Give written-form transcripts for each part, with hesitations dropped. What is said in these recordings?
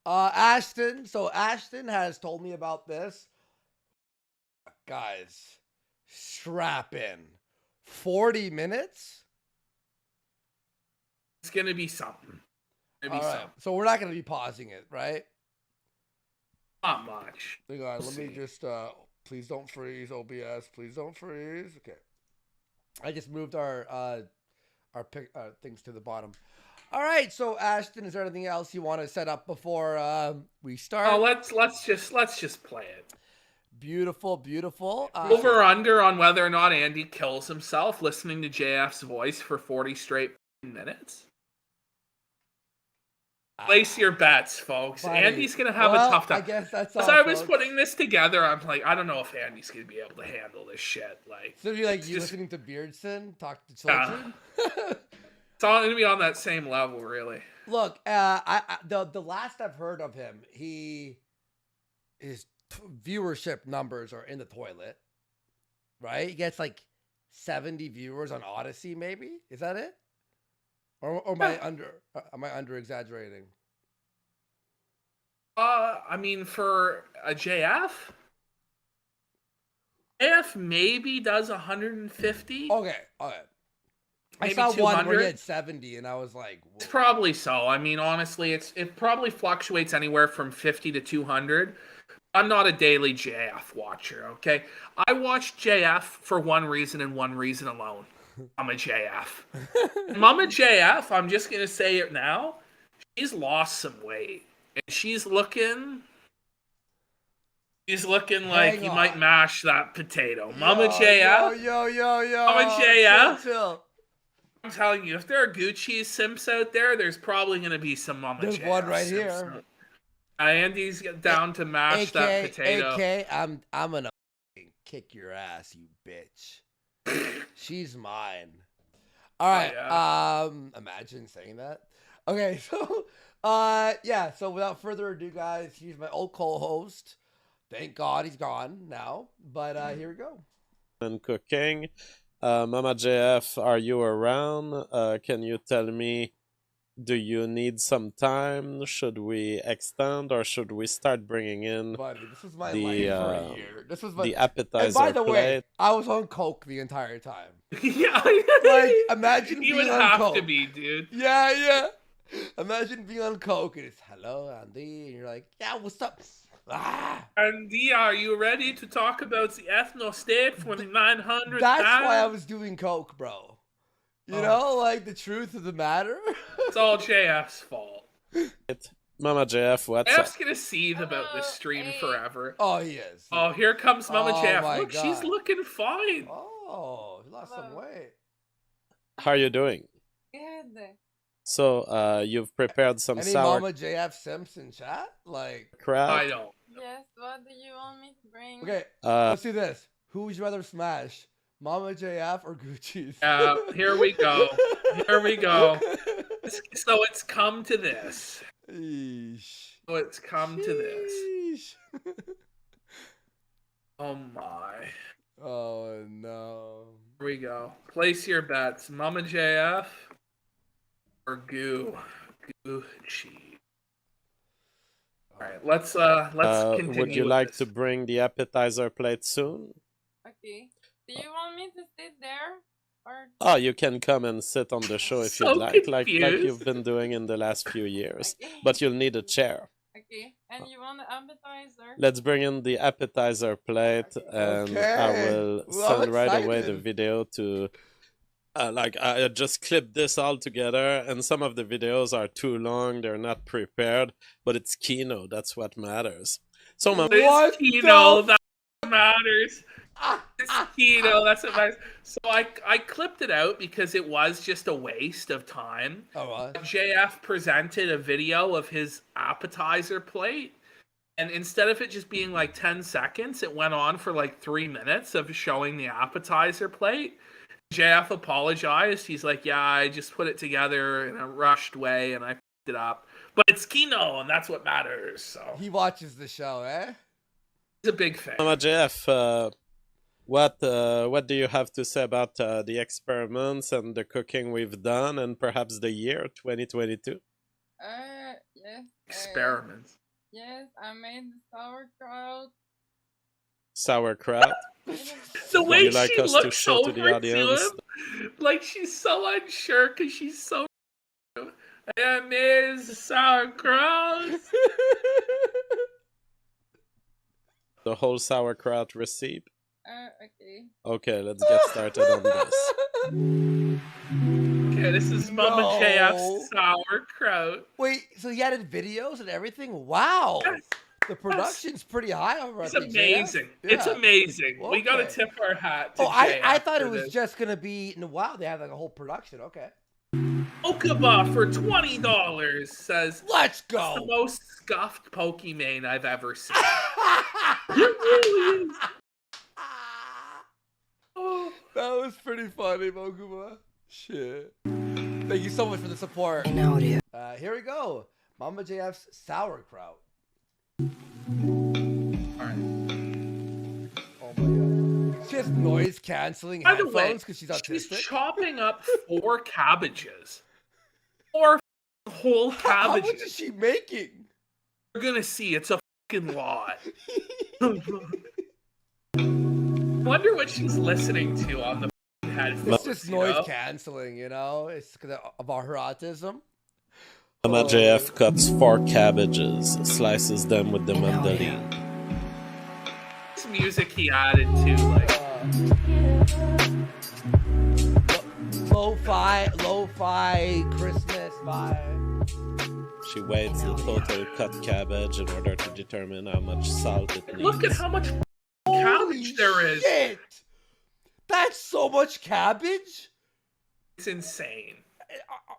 Ashton. So Ashton has told me about this. Guys, strap in. 40 minutes? It's gonna be something. All right. So we're not gonna be pausing it, right? Not much. Hang on, let me just please don't freeze, OBS. Please don't freeze. Okay. I just moved our things to the bottom. All right, so Ashton, is there anything else you want to set up before we start? Oh, let's just play it. Beautiful, beautiful. Over under on whether or not Andy kills himself listening to JF's voice for 40 straight minutes. Place your bets, folks. Buddy. Andy's gonna have a tough time. I guess that's all. As I was putting this together, I'm like, I don't know if Andy's gonna be able to handle this shit. Like, so you're like, you listening to Beardson talk to children? It's all gonna be on that same level, really. Look, the last I've heard of him, his viewership numbers are in the toilet, right? He gets like 70 viewers on Odyssey, maybe. Is that it? Or am I under exaggerating? I mean, for a JF maybe does 150. Okay. I saw 200. one where he had 70, and I was like, whoa. It's probably so. I mean, honestly, it probably fluctuates anywhere from 50 to 200. I'm not a daily JF watcher, okay? I watch JF for one reason and one reason alone. I'm a JF. Mama JF, I'm just going to say it now, she's lost some weight. And she's looking like you might mash that potato. Mama JF. Mama JF. Chill. I'm telling you, if there are Gucci simps out there, there's probably going to be some Mama JF. There's one right simps. here. Andy's down to mash that potato. AK, I'm gonna kick your ass, you bitch. She's mine. All right. Oh, yeah. Imagine saying that. Okay, so yeah. So without further ado, guys, he's my old co-host. Thank God he's gone now. But here we go. And cooking, Mama JF, are you around? Can you tell me? Do you need some time? Should we extend or should we start bringing in Buddy, this was my life for a year. This was the appetizer and by the plate. way, I was on coke the entire time. Yeah, like imagine you being would on have coke. to be, dude. Yeah. Imagine being on coke and it's hello Andy, and you're like, yeah, what's up? Andy, are you ready to talk about the ethno state for the 900th That's time? why I was doing coke, bro. You know, like the truth of the matter. It's all JF's fault. Mama JF, what's up? JF's gonna seethe about this stream forever. Oh, he is. Oh, here comes Mama JF. Look, God. she's looking fine. Oh, he lost some weight. How are you doing? Good. So, you've prepared some Any sauerkraut. Mama JF Simpson chat? Like, I don't. Yes, what do you want me to bring? okay, let's do this. Who would you rather smash? Mama JF or Gucci's? Here we go. Here we go. So it's come to this. Eesh. So it's come to this. Sheesh. Oh my. Oh no. Here we go. Place your bets. Mama JF or Gucci. All right, let's continue. Would you with like this. to bring the appetizer plate soon? Okay. Do you want me to sit there? Or... Oh, you can come and sit on the show if So you'd like confused. you've been doing in the last few years. Okay. But you'll need a chair. Okay. And you want the appetizer? Let's bring in the appetizer plate, and I will send right away the video to. I just clipped this all together, and some of the videos are too long; they're not prepared. But it's Kino, that's what matters. So, It's Kino, that matters. It's Kino, that's what matters. So I clipped it out because it was just a waste of time. Oh, what? JF presented a video of his appetizer plate, and instead of it just being like 10 seconds, it went on for like 3 minutes of showing the appetizer plate. JF apologized. He's like, yeah, I just put it together in a rushed way and I fucked it up. But it's Kino, and that's what matters. So He watches the show, eh? he's a big fan. Mama JF, what do you have to say about the experiments and the cooking we've done, and perhaps the year 2022? Yeah, Yes. Experiments. Yes, I made the sauerkraut. Sauerkraut. The Would way you like she us to looks show to over the audience? him, like she's so unsure because she's so. I made the sauerkraut. The whole sauerkraut recipe? Okay. Okay, let's get started on this. Okay, this is Mama JF's sauerkraut. Wait, so he added videos and everything? Wow. Yes. The production's pretty high over It's at the amazing. JF. It's Yeah. amazing. We gotta Okay. tip our hat to Oh, JF I thought it for was this. just gonna be. Wow, they have like a whole production. Okay. Okaba for $20 says Let's it's the go. most scuffed Pokemon I've ever seen. It really is. Oh. That was pretty funny, Mokuma. Shit. Thank you so much for the support. Here we go. Mama JF's sauerkraut. Alright. Oh my god. She has noise canceling By the way, headphones because she's she's autistic. chopping up 4 cabbages. 4 whole How much cabbages. is she making? You're gonna see, it's a fucking lot. Wonder what she's listening to on the headphones. It's just noise canceling, you know? It's because of her autism. Mama JF cuts 4 cabbages, slices them with the mandolin. This music he added to, like, Lo-fi Christmas vibe. She weighs the total cut cabbage in order to determine how much salt it needs. look at how much cabbage there is. Shit! That's so much cabbage? It's insane.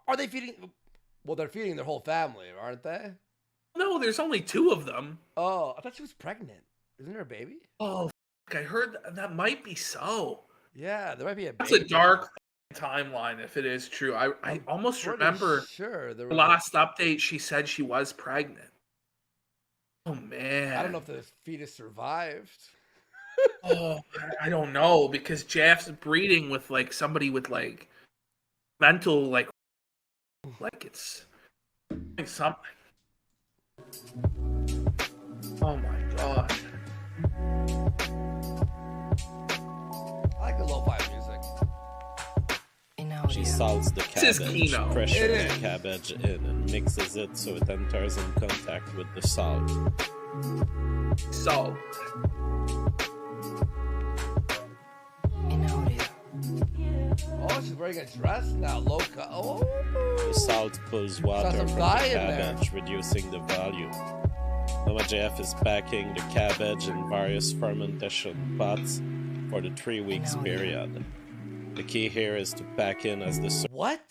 Are they feeding... Well, they're feeding their whole family, aren't they? No, there's only 2 of them. Oh, I thought she was pregnant. Isn't there a baby? Oh, I heard that might be so. Yeah, there might be a baby. That's a dark timeline if it is true. I almost Pretty remember sure there the was last update she said she was pregnant. Oh man. I don't know if the fetus survived. Oh, I don't know because Jeff's breeding with like somebody with like mental like it's something. Oh my god. I like the lo-fi music. She salts the This is cabbage, Kino. pressures It the is. cabbage in, and mixes it so it enters in contact with the salt. So Oh, she's wearing a dress now. Low-cut. Oh. The salt pulls water some from the dye in there. cabbage, reducing the volume. Mama JF is packing the cabbage in various fermentation pots for the 3 weeks period. The key here is to pack in as the What?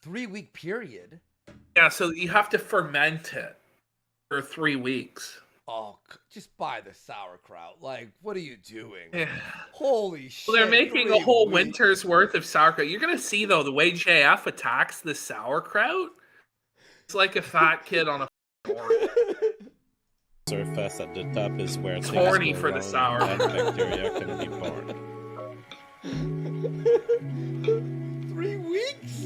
3-week period? yeah, so you have to ferment it for 3 weeks. Oh, just buy the sauerkraut. Like, what are you doing? Yeah. Holy shit. Well, they're making a 3 whole weeks. winter's worth of sauerkraut. You're gonna see though the way JF attacks the sauerkraut. It's like a fat kid on a horse. surface at the top is where It's things horny go for the wrong sour. and bacteria can be born. 3 weeks?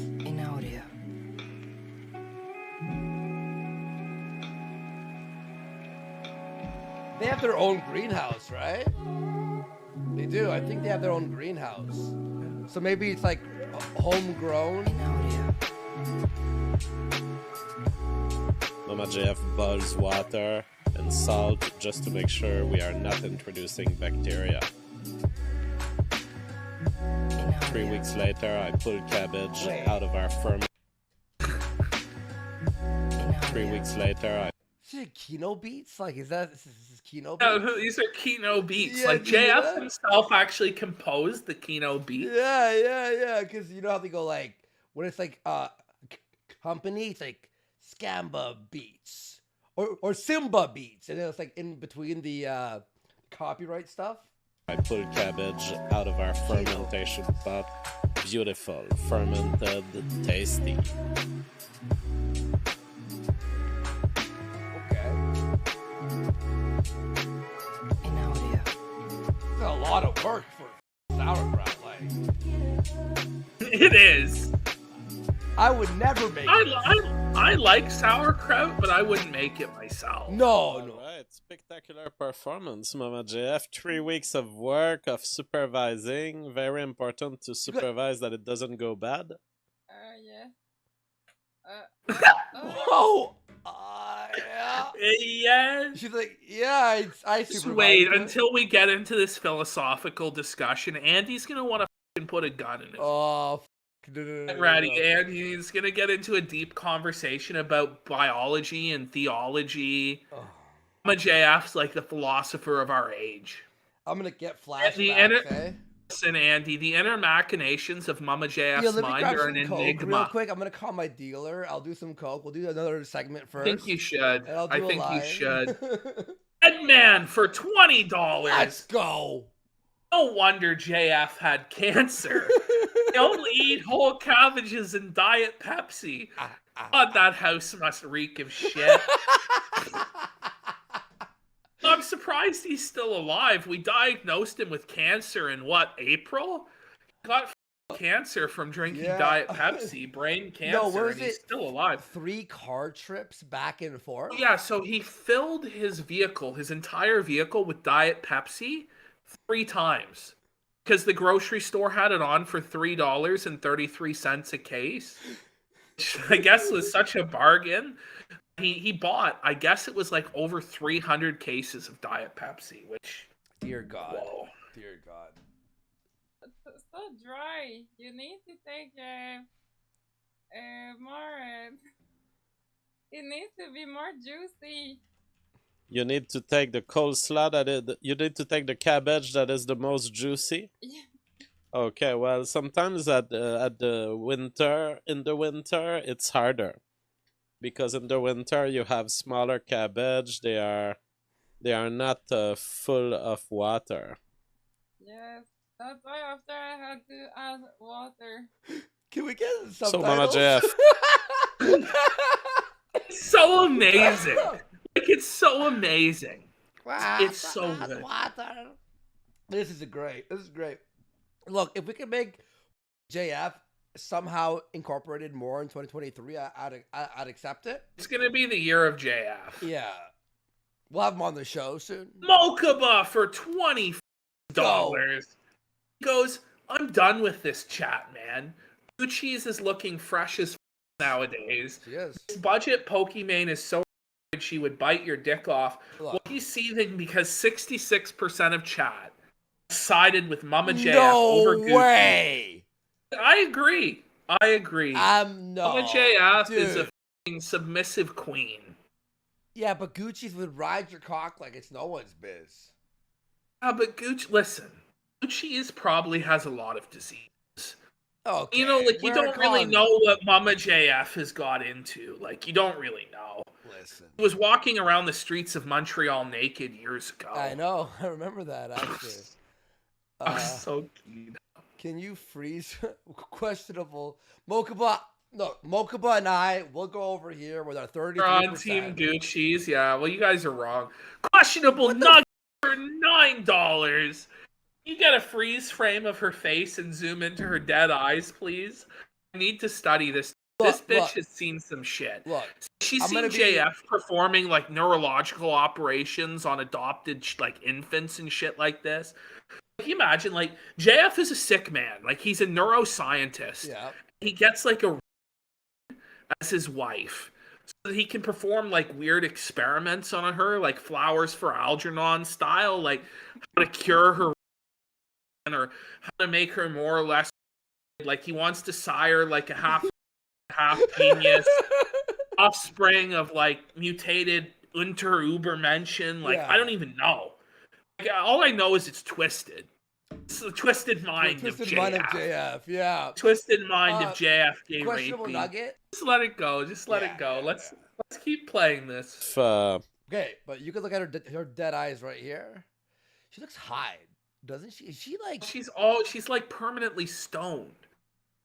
They have their own greenhouse, right? They do. I think they have their own greenhouse. So maybe it's like homegrown. Mama JF boils water and salt just to make sure we are not introducing bacteria. 3 weeks later, I pull cabbage out of our ferment. 3 weeks later, Is it Kino beats? Like, is this Kino No, beats? these are Kino beats. Yeah, like do you hear JF that? himself actually composed the Kino beats. Yeah. Because you know how they go like when it's like company, it's like Scamba beats or Simba beats, and then it's like in between the copyright stuff. I pull cabbage out of our fermentation pot. Beautiful, fermented, tasty. Okay. It's a lot of work for sauerkraut. Like, It is. I would never make it. I like sauerkraut, but I wouldn't make it myself. No. Alright, spectacular performance, Mama JF. 3 weeks of work, of supervising. Very important to supervise that it doesn't go bad. Yeah. Whoa. Yeah. Yeah. She's like, yeah, I Just supervised wait it. until we get into this philosophical discussion. Andy's gonna want to put a gun in his. Oh, Get ready, and he's gonna get into a deep conversation about biology and theology. Oh. Mama JF's like the philosopher of our age. I'm gonna get flashbacks, eh? Listen, Andy, the inner machinations of Mama JF's Let me mind grab are an some coke enigma. real quick. I'm gonna call my dealer. I'll do some coke. We'll do another segment first. I think you should. And I'll do I a think you line. should. Deadman for $20. Let's go. No wonder JF had cancer. They only eat whole cabbages and Diet Pepsi. God, that house must reek of shit. I'm surprised he's still alive. We diagnosed him with cancer in April? He got cancer from drinking Diet Pepsi, brain cancer, and he's still alive. 3 car trips back and forth? Yeah, so he filled his vehicle, his entire vehicle, with Diet Pepsi 3 times. Because the grocery store had it on for $3.33 a case. Which I guess was such a bargain. He bought, I guess it was like over 300 cases of Diet Pepsi, which... Dear God. Whoa. Dear God. It's so dry. You need to take more... It needs to be more juicy. You need to take the coleslaw you need to take the cabbage that is the most juicy. Yeah. Okay, well, sometimes in the winter it's harder, because in the winter you have smaller cabbage. They are not full of water. Yes, that's why after I had to add water. Can we get some So, Mama JF. It's so amazing. Like, it's so amazing. It's so good. This is great. This is great. Look, if we can make JF somehow incorporated more in 2023, I'd accept it. It's gonna be the year of JF. Yeah. We'll have him on the show soon. Mokaba for $20. He goes, I'm done with this chat, man. Blue cheese is looking fresh as nowadays. She is. This budget Pokimane is so she would bite your dick off. Look. Well, he's seething because 66% of chat sided with Mama JF No over Gucci. way. I agree. No. Mama JF dude. is a f***ing submissive queen. Yeah, but Gucci's would ride your cock like it's no one's biz. But Gucci, listen, Gucci probably has a lot of disease. Okay. You know, like, you we're don't really calling- know what Mama JF has got into. Like, you don't really know. Listen. He was walking around the streets of Montreal naked years ago. I know. I remember that, actually. I was so keen. Can you freeze questionable Mokaba? No, Mokaba and I will go over here with our 33%. We're on Team Gucci's. Yeah, well, you guys are wrong. Questionable nugget for $9. You get a freeze frame of her face and zoom into her dead eyes, please. I need to study this. This bitch has seen some shit. Look, she's seen JF performing like neurological operations on adopted like infants and shit like this. Can you imagine? Like, JF is a sick man. Like, he's a neuroscientist. Yeah. He gets like a as his wife, so that he can perform like weird experiments on her, like Flowers for Algernon style, like how to cure her or how to make her more or less like he wants to sire like a half genius offspring of like mutated Unterubermenschen. Like, I don't even know. Like, all I know is it's twisted. It's the twisted mind of JF. Yeah. Twisted mind of JF gay Questionable rapey. nugget. Just let it go. Just let it go. Let's keep playing this. Okay, but you can look at her dead eyes right here. She looks high, doesn't she? Is she like? She's like permanently stoned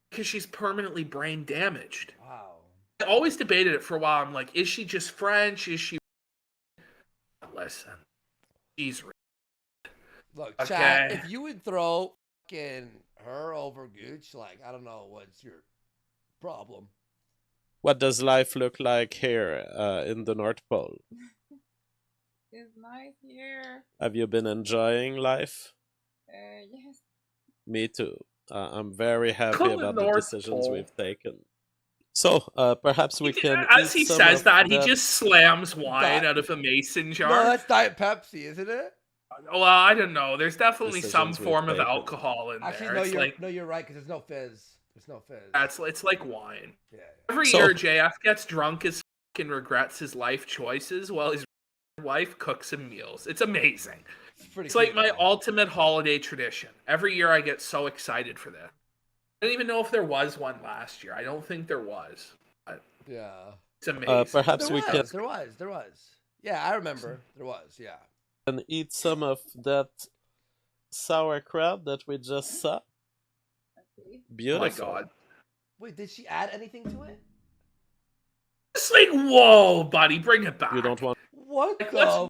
because she's permanently brain damaged. Wow. I always debated it for a while. I'm like, is she just French? Is she? Listen, she's. Look, chat, if you would throw fucking her over Gooch, like, I don't know what's your problem. What does life look like here in the North Pole? It's nice here. Have you been enjoying life? Yes. Me too. I'm very happy Cool, about the North decisions Pole. we've taken. So perhaps we can. As eat he some says of that, he just slams wine That- out of a mason No, jar. that's Diet Pepsi, isn't it? Well, I don't know. There's definitely some Decisions we've form of taken. alcohol in Actually, there. no, It's like you're right because there's no fizz. There's no fizz. it's like wine. Yeah. Every So- year, JF gets drunk as and regrets his life choices while his wife cooks him meals. It's amazing. It's pretty. It's like cute, my though. ultimate holiday tradition. Every year, I get so excited for this. I don't even know if there was one last year. I don't think there was. Yeah. It's amazing. perhaps we can There was. Yeah, I remember. There was. Yeah. eat some of that sauerkraut that we just saw. Okay. Oh Beautiful. my god. Wait, did she add anything to it? It's like, whoa, buddy, bring it back. You don't want. What Like, the? let's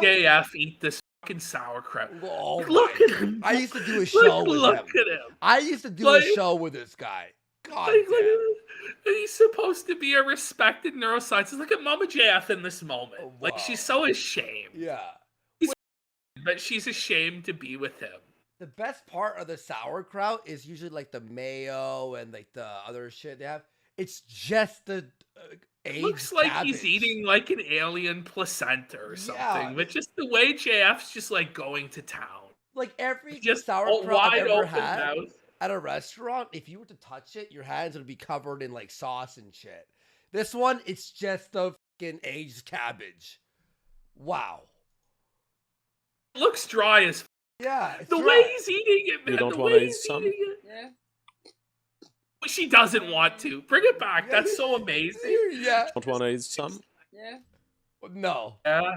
JF eat this fucking sauerkraut. Oh Look my- at him. I used to do a show with Look him. at him. I used to do Like- a show with this guy. God Like, damn. he's supposed to be a respected neuroscientist. Look at Mama JF in this moment. Oh, Like, wow. she's so ashamed. Yeah. But she's ashamed to be with him. The best part of the sauerkraut is usually like the mayo and like the other shit they have. It's just the aged Looks like cabbage. he's eating like an alien placenta or something. Yeah. But just the way JF's just like going to town. Like every Just sauerkraut I've wide ever open had mouth. at a restaurant, if you were to touch it, your hands would be covered in like sauce and shit. This one, it's just the fucking aged cabbage. Wow. It looks dry as Yeah. It's the dry. way he's eating it, man. You don't the wanna way eat he's some? eating it. Yeah. She doesn't want to. Bring it back. That's so amazing. Yeah. Don't want to eat some. Yeah. No. Yeah.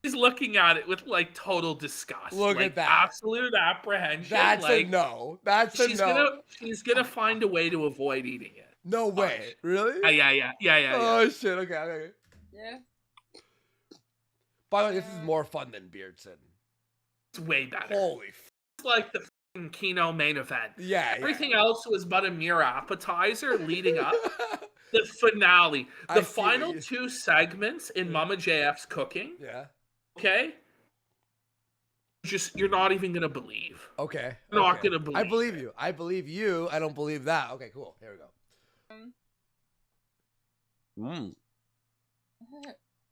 She's looking at it with like total disgust. Look like, at that. Absolute apprehension. That's like, a no. That's a she's no. gonna find a way to avoid eating it. No way. Really? Yeah. Oh shit. Okay. Yeah. By the way, this is more fun than Beardson. It's way better. Holy. It's like the fucking Kino main event. Yeah. Everything else was but a mere appetizer leading up. The finale, I the see what final you- 2 segments in Mama JF's cooking. Yeah. Okay. You're not even gonna believe. Okay. You're not okay. gonna believe. I believe you. I believe you. I don't believe that. Okay, cool. Here we go.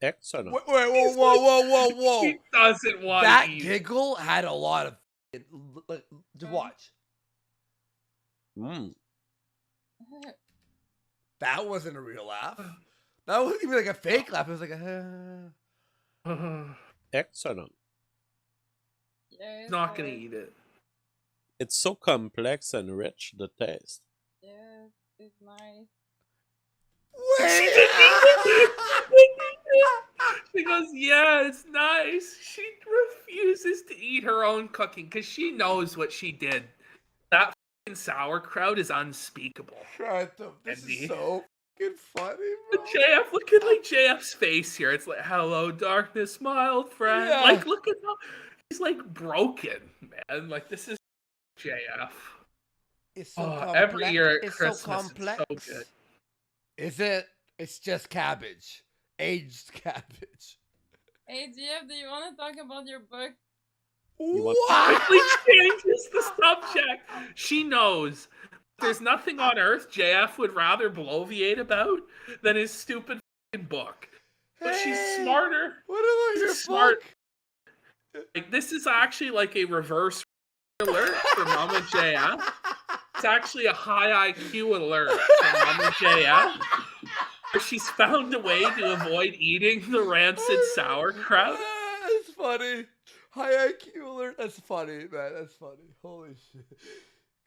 Excellent. Wait, whoa. He doesn't want That to eat. giggle had a lot of. Just watch. That wasn't a real laugh. That wasn't even like a fake laugh. It was like a. Excellent. Yeah. He's not gonna eat it. It's so complex and rich, the taste. Yeah. It's nice. She goes, yeah, it's nice. She refuses to eat her own cooking because she knows what she did. That fucking sauerkraut is unspeakable. This Andy. is so fucking funny, But bro. JF, look at like JF's face here. It's like, hello, darkness, my old friend. Yeah. Like, look at how he's like broken, man. Like, this is JF. It's so Oh, complex. every year at it's Christmas, so it's complex. so good. Is it? It's just cabbage. Aged cabbage. Hey, GF, do you want to talk about your book? want- What? Quickly changes the subject. She knows there's nothing on earth JF would rather bloviate about than his stupid fucking book. But she's Hey, smarter. What about She's your smart. book? Like, this is actually like a reverse alert for Mama JF. It's actually a high IQ alert from Mama JF. Where she's found a way to avoid eating the rancid sauerkraut. That's funny. High IQ alert. That's funny, man. That's funny. Holy shit.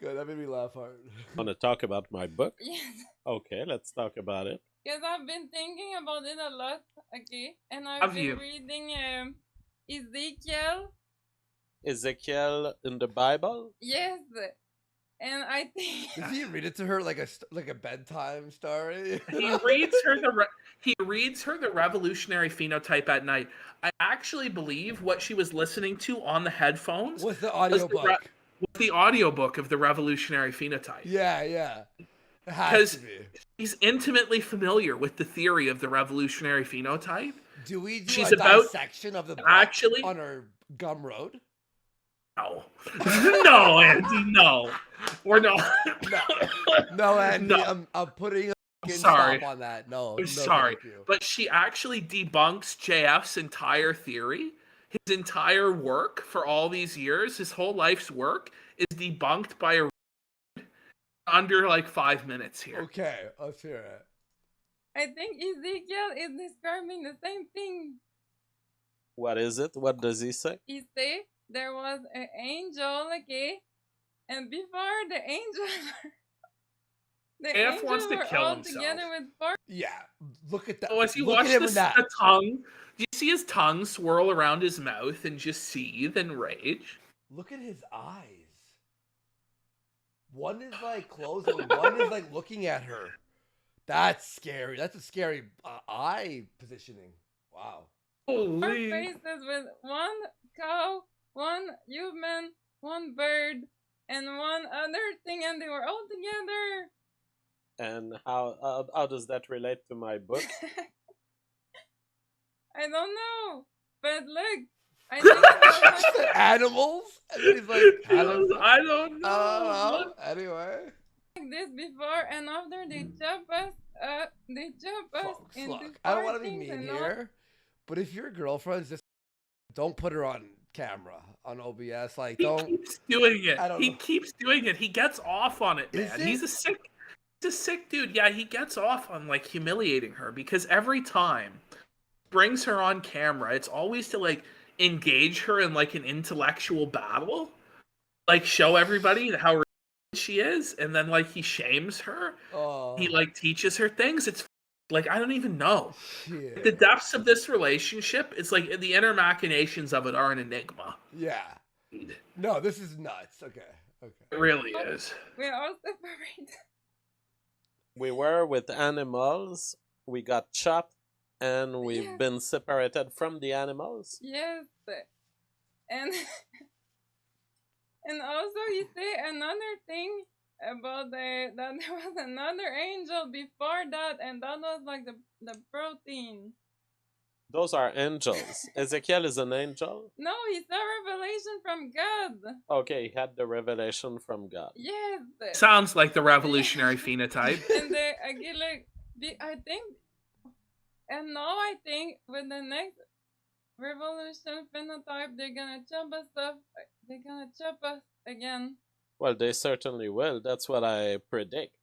Good. That made me laugh hard. Want to talk about my book? Yes. Okay, let's talk about it. Because I've been thinking about it a lot, okay? And I've Have been you? reading Ezekiel. Ezekiel in the Bible? Yes. And I think... Did he read it to her like a bedtime story? He reads her the revolutionary phenotype at night. I actually believe what she was listening to on the headphones What's the was audiobook? the audiobook of the revolutionary phenotype. Yeah. It has Because to be. he's intimately familiar with the theory of the revolutionary phenotype. Do we do She's a about dissection of the butt actually on our gum road? no, no, Andy, no, we're not. No, Andy, No. I'm putting a I'm fucking sorry. stop on that. No, I'm no, sorry, thank you. but she actually debunks JF's entire theory. His entire work for all these years, his whole life's work, is debunked by a under like 5 minutes here. Okay, let's hear it. I think Ezekiel is describing the same thing. What is it? What does he say? He say there was an angel, okay, and before the angel, the AF wants angels to were kill all himself. together with four. Yeah, look at that. Oh, as you look watch at him this, in that. the tongue, do you see his tongue swirl around his mouth and just seethe in rage? Look at his eyes. One is like closed and one is like looking at her. That's scary. That's a scary eye positioning. Wow. Four Holy. faces with one cow, one human, one bird, and one other thing, and they were all together. And how does that relate to my book? I don't know, but look, I think it She said animals, and then he's like, animals. I don't know. Oh, anyway. like this before, and after they chop us, Folks, into look, I don't four want to be things mean and all. here, but if your girlfriend's just don't put her on camera on OBS, like He don't. keeps doing it. I don't He know. keeps doing it. He gets off on it, Is man. it? He's a sick dude. Yeah, he gets off on like humiliating her because every time brings her on camera, it's always to like engage her in like an intellectual battle, like show everybody how she is, and then like he shames her. Oh, He like teaches her things. It's like I don't even know. shit. The depths of this relationship, it's like the inner machinations of it are an enigma. Yeah. It No, this is nuts. Okay. Okay. really is. We're all separated. We were with animals, we got chopped, and we've Yes. been separated from the animals. Yes, and and also you say another thing about that there was another angel before that, and that was like the protein. Those are angels. Ezekiel is an angel? No, it's a revelation from God. Okay, he had the revelation from God. Yes, Sounds like the revolutionary phenotype. and they again like I think, and now I think with the next revolution phenotype they're gonna chop us up. They're gonna chop us again. Well, they certainly will. That's what I predict.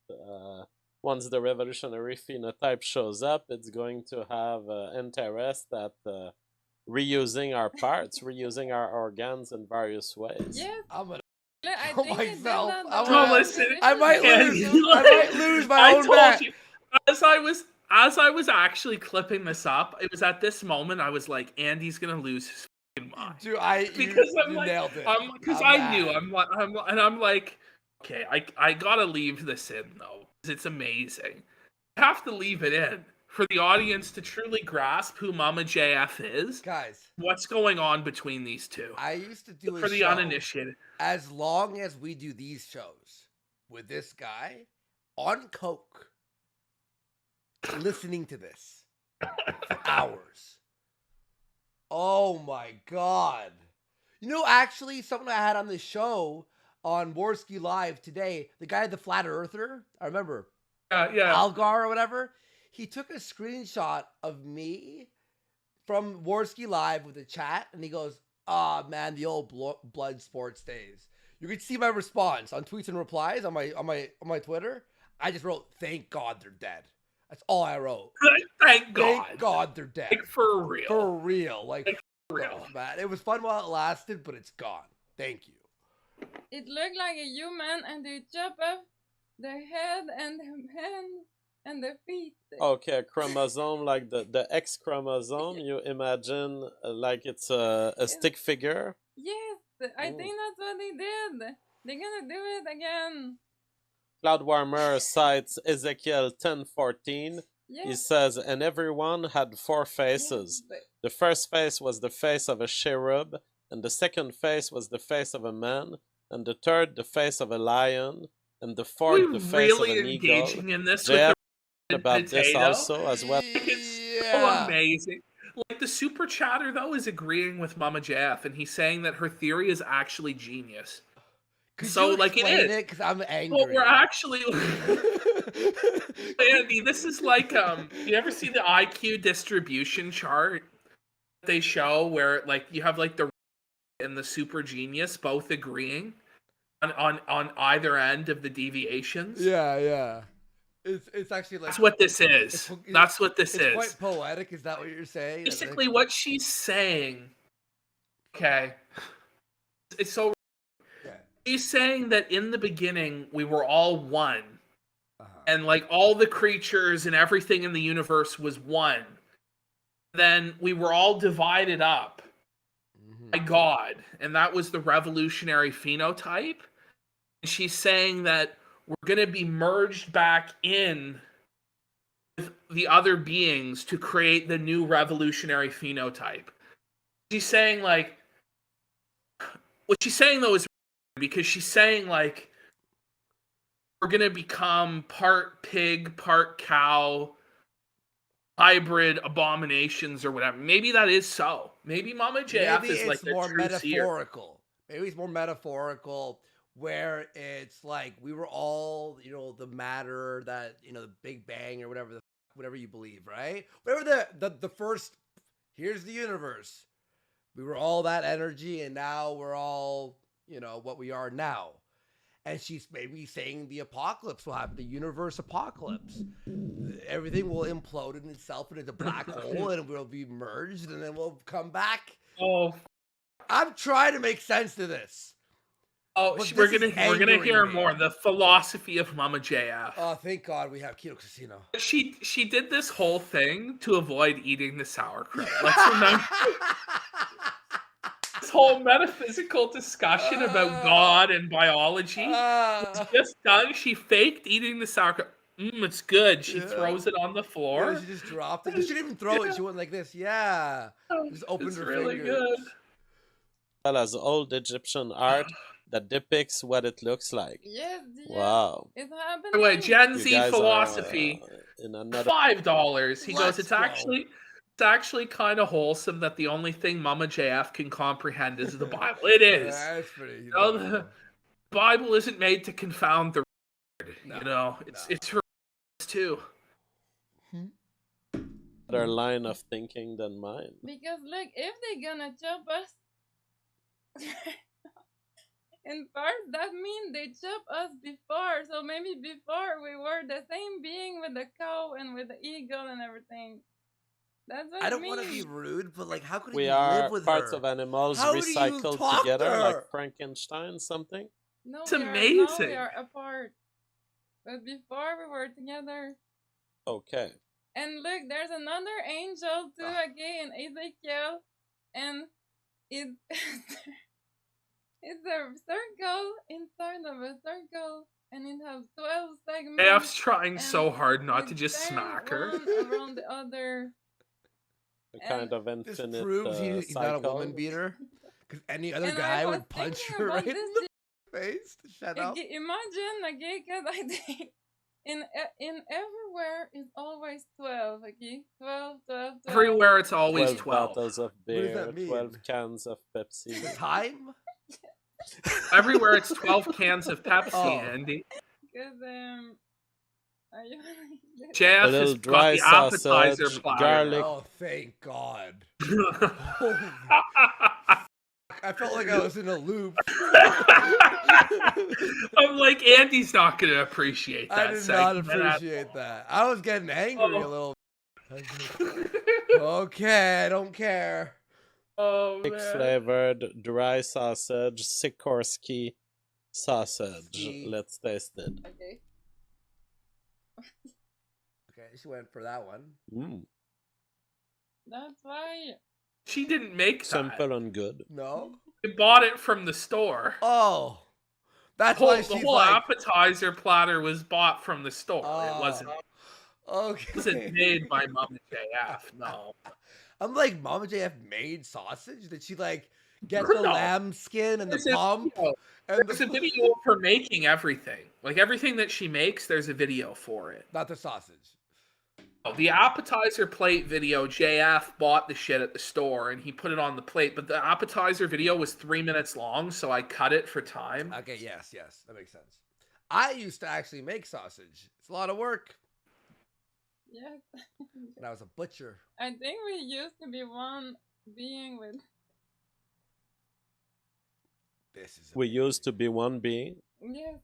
Once the revolutionary phenotype shows up, it's going to have interest at reusing our parts, reusing our organs in various ways. Yes, I'm gonna. I Oh think they did myself. that I'm the gonna- listen, I might Andy, lose. I might lose my I own told bet. you as I was actually clipping this up, it was at this moment I was like, Andy's gonna lose his fucking mind. Dude, Because I'm you like, nailed it. because I'm I knew mad. I'm like, okay, I gotta leave this in though. 'Cause it's amazing. I have to leave it in for the audience to truly grasp who Mama JF is. Guys, What's going on between these two? I used to do a For the show. uninitiated. As long as we do these shows with this guy on coke, listening to this for hours. Oh my god! You know, actually, someone I had on this show on Warski Live today, the guy, the flat earther, I remember Yeah. Algar or whatever. He took a screenshot of me from Warski Live with a chat, and he goes, "Ah, man, the old blood sports days." You could see my response on tweets and replies on my Twitter. I just wrote, "Thank God they're dead." That's all I wrote. Thank God. Thank God they're dead. Like for real. For real. Like, for real. man. It was fun while it lasted, but it's gone. Thank you. It looked like a human, and they chop off the head and the hands and the feet. Okay, chromosome like the X chromosome. You imagine like it's a stick figure. Yes, I think that's what they did. They're gonna do it again. Cloudwarmer cites Ezekiel 10:14. He Yes. says, and everyone had four faces. Yes. The first face was the face of a cherub, and the second face was the face of a man, and the third the face of a lion, and the Are fork, we the face of really an eagle. engaging in this JF with the about this potato? also as well. Like, it's so Yeah. amazing. Like, the super chatter, though, is agreeing with Mama JF, and he's saying that her theory is actually genius. Could So, you like, it explain is. it? Because I'm Well, angry. we're actually... Andy, this is like, you ever see the IQ distribution chart they show where, like, you have, like, the and the super genius both agreeing on either end of the deviations? Yeah. It's actually like... That's what this is. That's what this It's is. quite poetic. Is that what you're saying? Basically, what she's saying... Okay. It's so... Yeah. She's saying that in the beginning, we were all one. Uh-huh. And, like, all the creatures and everything in the universe was one. Then we were all divided up by God, and that was the revolutionary phenotype. And she's saying that we're going to be merged back in with the other beings to create the new revolutionary phenotype. She's saying, like, what she's saying, though, is because she's saying, like, we're going to become part pig, part cow, hybrid abominations or whatever. Maybe that is so. Maybe Mama JF Maybe is like it's the more true seer. metaphorical. Maybe it's more metaphorical, where it's like we were all, the matter that, the Big Bang or whatever you believe, right? Whatever the first, here's the universe. We were all that energy, and now we're all, what we are now. And she's maybe saying the apocalypse will happen, the universe apocalypse. Everything will implode in itself into a black hole, and we'll be merged, and then we'll come back. Oh, I'm trying to make sense to this. we're gonna hear more. The philosophy of Mama JF. Oh, thank God we have Kino Casino. She did this whole thing to avoid eating the sauerkraut. Let's remember this whole metaphysical discussion about God and biology was just done. She faked eating the sauerkraut. It's good. She throws it on the floor. Yeah, she just dropped it. She didn't even throw it. She went like this. Yeah. Just opened her really fingers. good. Well, as old Egyptian art that depicts what it looks like. Yes. Wow. It's By happening. the way, Gen You Z guys philosophy. are in another. $5. He goes, Let's it's go. actually kind of wholesome that the only thing Mama JF can comprehend is the Bible. It is. That's pretty. The Bible isn't made to confound the No, it's her too. Other line of thinking than mine. Because look, if they're gonna chop us in parts, that means they chop us before. So maybe before we were the same being with the cow and with the eagle and everything. That's what I it don't want to means. be rude, but like, how could We you are live with parts her? of animals How do you recycled talk to together, like her? Frankenstein, something. No, It's now amazing. we are apart. But before we were together. Okay. And look, there's another angel too, again, in Ezekiel, and it's it's a circle inside of a circle, and it has 12 segments. JF's trying and so hard not to it just turns smack her. one around the other. A And kind of This infinite proves he's not a cycle. woman beater. Because any other And guy I was would punch thinking her about right in this the face to shut up. Imagine, okay, because I think in everywhere is always 12, okay? 12, 12, 12. Everywhere it's always 12 12. bottles of does beer, that mean? 12 cans of Pepsi. The time? Everywhere it's 12 cans of Pepsi, Oh. Andy. Because, are you A JF little has dry got the appetizer sausage, platter. garlic. Oh, thank God. I felt like I was in a loop. I'm like, Andy's not going to appreciate that. I did not segment. appreciate that. I was getting angry a little. Okay, I don't care. Oh, Egg man. flavored dry sausage, Sikorsky sausage. Ski. Let's taste it. Okay. Okay, she went for that one. Mm. That's why. She didn't make that. Simple and good. No? We bought it from the store. Oh. That's The why whole, she's the whole like, appetizer platter was bought from the store. Oh. It wasn't okay. made by Mama JF. No. I'm like, Mama JF made sausage? Did she like get the No. lamb skin and the There's a pump. video. And There's a video of her making everything. Like everything that she makes, there's a video for it. Not the sausage. The appetizer plate video, JF bought the shit at the store and he put it on the plate, but the appetizer video was 3 minutes long, so I cut it for time. Okay, yes, that makes sense. I used to actually make sausage. It's a lot of work. Yes. And I was a butcher. I think we used to be one being with. This is. We used to be one being. Yes.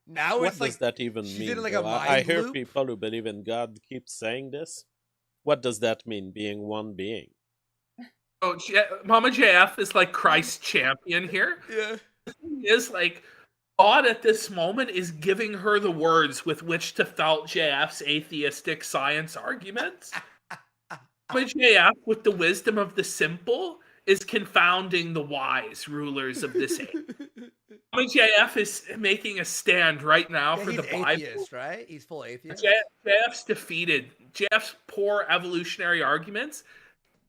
Now What it's does like that even she's mean? in like though? a mind I hear loop. people who believe in God keep saying this. What does that mean, being one being? Oh, Mama JF is like Christ's champion here. Yeah. Is like God at this moment is giving her the words with which to felt JF's atheistic science arguments. Mama JF, with the wisdom of the simple, is confounding the wise rulers of this age. Mama JF is making a stand right now for the Bible. Atheist, right? He's full atheist. JF's defeated. JF's poor evolutionary arguments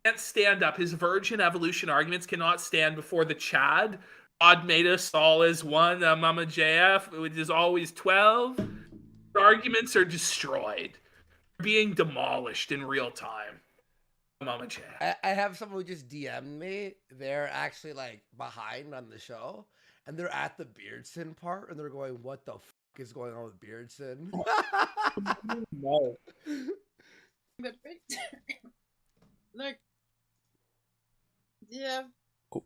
can't stand up. His virgin evolution arguments cannot stand before the Chad. God made us all as one, Mama JF, which is always 12. The arguments are destroyed. Being demolished in real time. Mama JF. I have someone who just DM'd me. They're actually like behind on the show. And they're at the Beardson part. And they're going, what the fuck is going on with Beardson? No. The picture. Look. Yeah.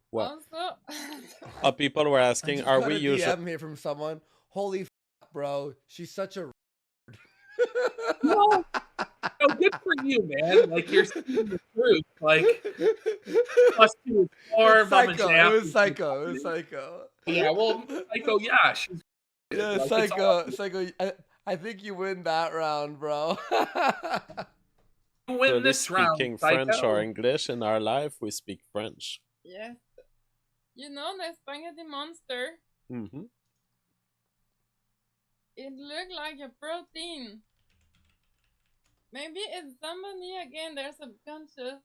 What? Also. People were asking, are we usually? DM here from someone. Holy fuck, bro. She's such a. No. No, good for you, man. Like, you're seeing the truth. Like, plus 2 is 4. Mama JF. It was psycho. Yeah, well, Psycho, yeah. She's Yeah, like, Psycho. I think you win that round, bro. You win Really this round. speaking Psycho. French or English in our life, we speak French. Yes. You know the spaghetti monster? Mm-hmm. It looked like a protein. Maybe it's somebody again, they're subconscious.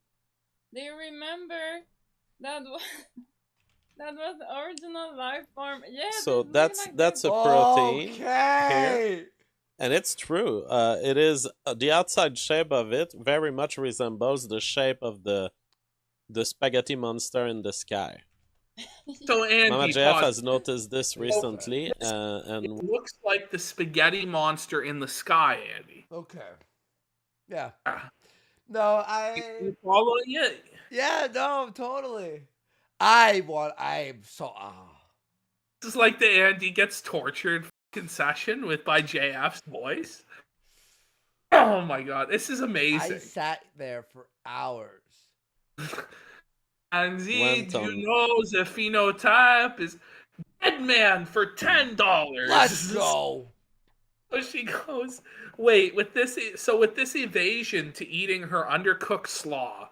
They remember that was that was the original life form. Yeah. So that's a protein here, and it's true. It is the outside shape of it very much resembles the shape of the spaghetti monster in the sky. So Andy, Mama JF has noticed this recently, it and looks like the spaghetti monster in the sky, Andy. Okay. Yeah. Ah. No, You following it? Yeah, no, totally. I'm so. This is like the Andy gets tortured session by JF's voice. Oh my god, this is amazing. I sat there for hours. Andy, do you know the phenotype is dead man for $10. Let's go. So she goes, wait, with this evasion to eating her undercooked slaw,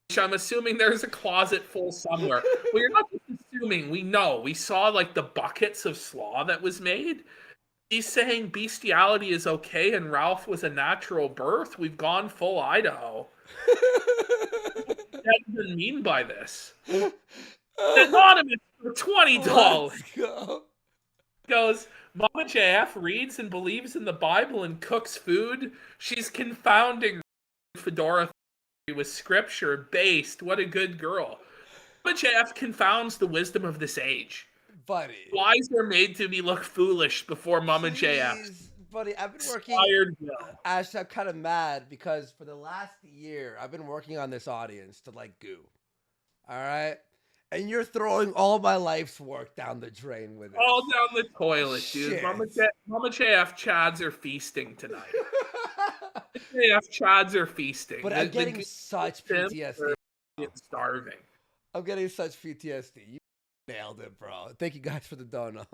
which I'm assuming there's a closet full somewhere. Well, you're not just assuming, we know. We saw like the buckets of slaw that was made. He's saying bestiality is okay and Ralph was a natural birth. We've gone full Idaho. What does that even mean by this? Anonymous for $20. Let's go. Goes, Mama JF reads and believes in the Bible and cooks food. She's confounding Fedora with scripture based. What a good girl. Mama JF confounds the wisdom of this age. Buddy. Wise are made to be look foolish before Mama JF. Buddy, I've been working. Actually, I'm kind of mad because for the last year, I've been working on this audience to like goo. All right? And you're throwing all my life's work down the drain with it. All down the toilet, dude. Shit. Mama JF Chads are feasting tonight. JF Chads are feasting. But I'm getting such PTSD. Starving. I'm getting such PTSD. You nailed it, bro. Thank you guys for the donuts.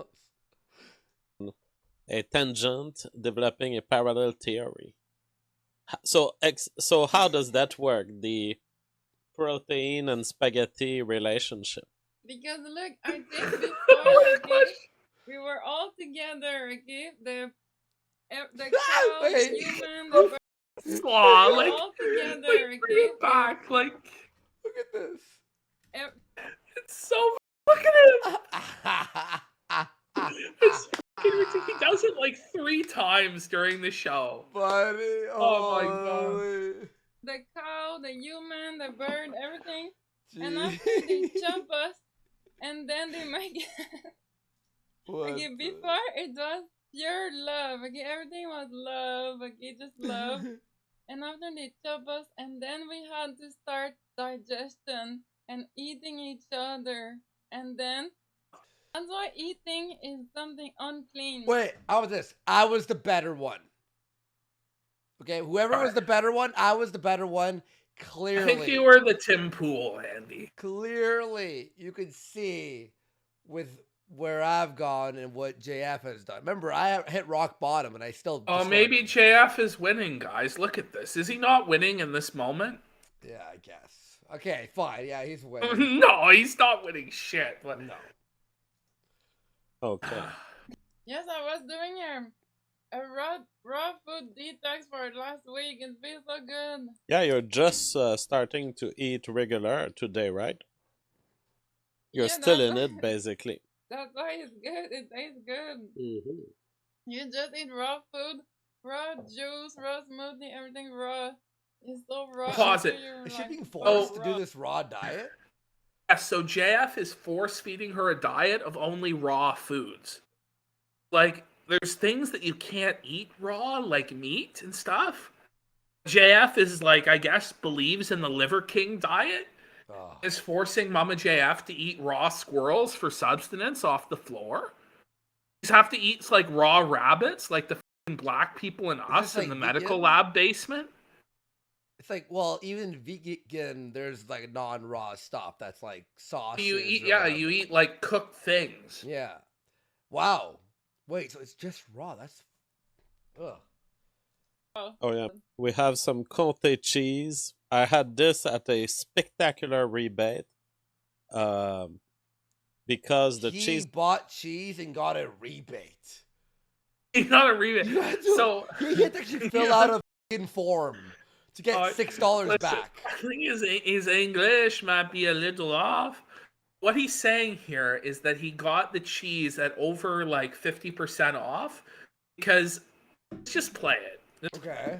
A tangent developing a parallel theory. So how does that work? The protein and spaghetti relationship. Because look, I think before we were all together, okay? The cow, the human, the bird, Aw, we were all together, okay? Back, like, Look at this. It's so look at him. It's fucking ridiculous. He does it like 3 times during the show. Buddy, Oh my god. The cow, the human, the bird, everything. And Jeez. after they chop us, and then they make it. Okay, before it was pure love. Okay, everything was love. Okay, just love. And after they chop us, and then we had to start digestion and eating each other. And then that's why eating is something unclean. Wait, how about this? I was the better one. Okay, whoever was the better one, I was the better one. Clearly. I think you were the Tim Pool, Andy. Clearly, you could see with where I've gone and what JF has done. Remember, I hit rock bottom and I still. Oh, maybe him. JF is winning, guys. Look at this. Is he not winning in this moment? Yeah, I guess. Okay, fine. Yeah, he's winning. No, he's not winning shit. But No. Okay. Yes, I was doing a raw food detox for last week. It feels so good. Yeah, you're just starting to eat regular today, right? You're still in it, basically. That's why it's good. It tastes good. Mm-hmm. You just eat raw food, raw juice, raw smoothie, everything raw. It's so raw. Pause it. Is she being forced to raw. do this raw diet? yeah, so JF is force feeding her a diet of only raw foods. Like, there's things that you can't eat raw, like meat and stuff. JF is like, I guess, believes in the Liver King diet. Oh. Is forcing Mama JF to eat raw squirrels for subsistence off the floor. Just have to eat like raw rabbits, like the black people in us like in the vegan? medical lab basement. It's like, well, even vegan, there's like non-raw stuff that's like sausage. You eat, whatever. you eat like cooked things. Yeah. Wow. Wait, so it's just raw? That's. Ugh. Oh yeah, we have some Comté cheese. I had this at a spectacular rebate, because the cheese. He bought cheese and got a rebate. It's not a rebate. So he had to actually fill out a fucking form to get $6 back. I think his English might be a little off. What he's saying here is that he got the cheese at over like 50% off because let's just play it. Okay.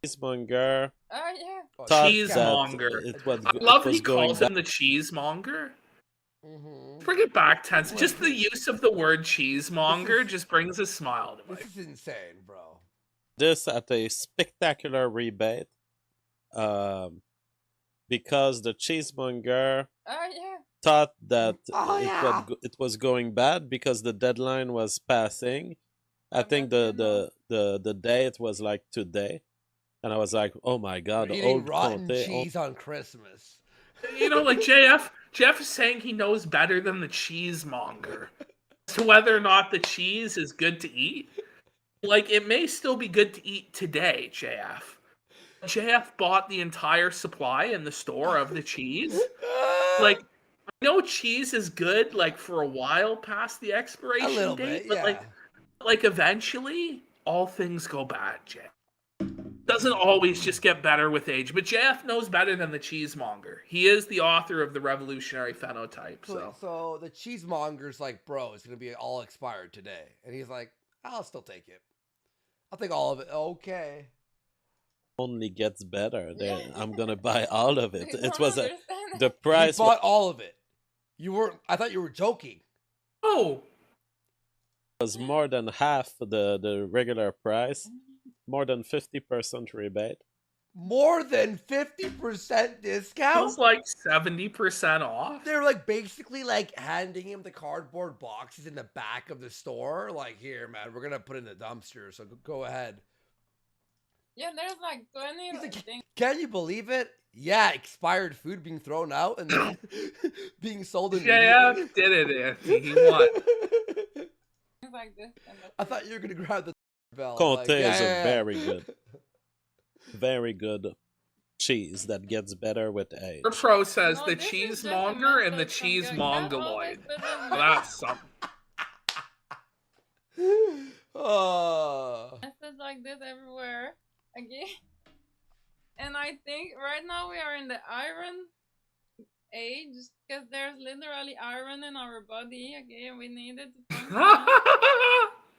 Cheesemonger. Oh yeah. Cheesemonger. I love he calls him the cheesemonger. Mm-hmm. Bring it back, tense. Just the use of the word cheesemonger just brings a smile to me. This is insane, bro. This at a spectacular rebate, because the cheesemonger Oh yeah. thought that it was going bad because the deadline was passing. I think the date was like today, and I was like, "Oh my god, You're eating old rotten Comté, cheese on Christmas." You know, like Jeff is saying he knows better than the cheesemonger as to whether or not the cheese is good to eat. Like, it may still be good to eat today, JF. JF bought the entire supply in the store of the cheese. Like, I know cheese is good, like, for a while past the expiration a little date, bit, but yeah. like eventually, all things go bad, JF. Doesn't always just get better with age, but JF knows better than the cheesemonger. He is the author of the revolutionary phenotype. So the cheesemonger's like, bro, it's gonna be all expired today, and he's like, I'll still take it. I'll take all of it. Okay. only gets better. I'm gonna buy all of it. It was the You price. bought all of it. You weren't. I thought you were joking. Oh, Was more than half the regular price, more than 50% rebate. More than 50% discount. it was like 70% off. They're like basically like handing him the cardboard boxes in the back of the store. Like, here, man, we're gonna put it in the dumpster. So go ahead. Yeah, there's like 20 He's like, things. can you believe it? Yeah, expired food being thrown out and then being sold in. JF did it, Anthony. He won. Like this. I thought you were gonna grab the bell. Comté is a very good cheese that gets better with age. Your pro says No, the this is just a cheesemonger and the message from cheese Greg. mongoloid. That's all Well, that's something. Oh. Messages like this everywhere. Again. And I think right now we are in the iron age because there's literally iron in our body. Okay, we needed to find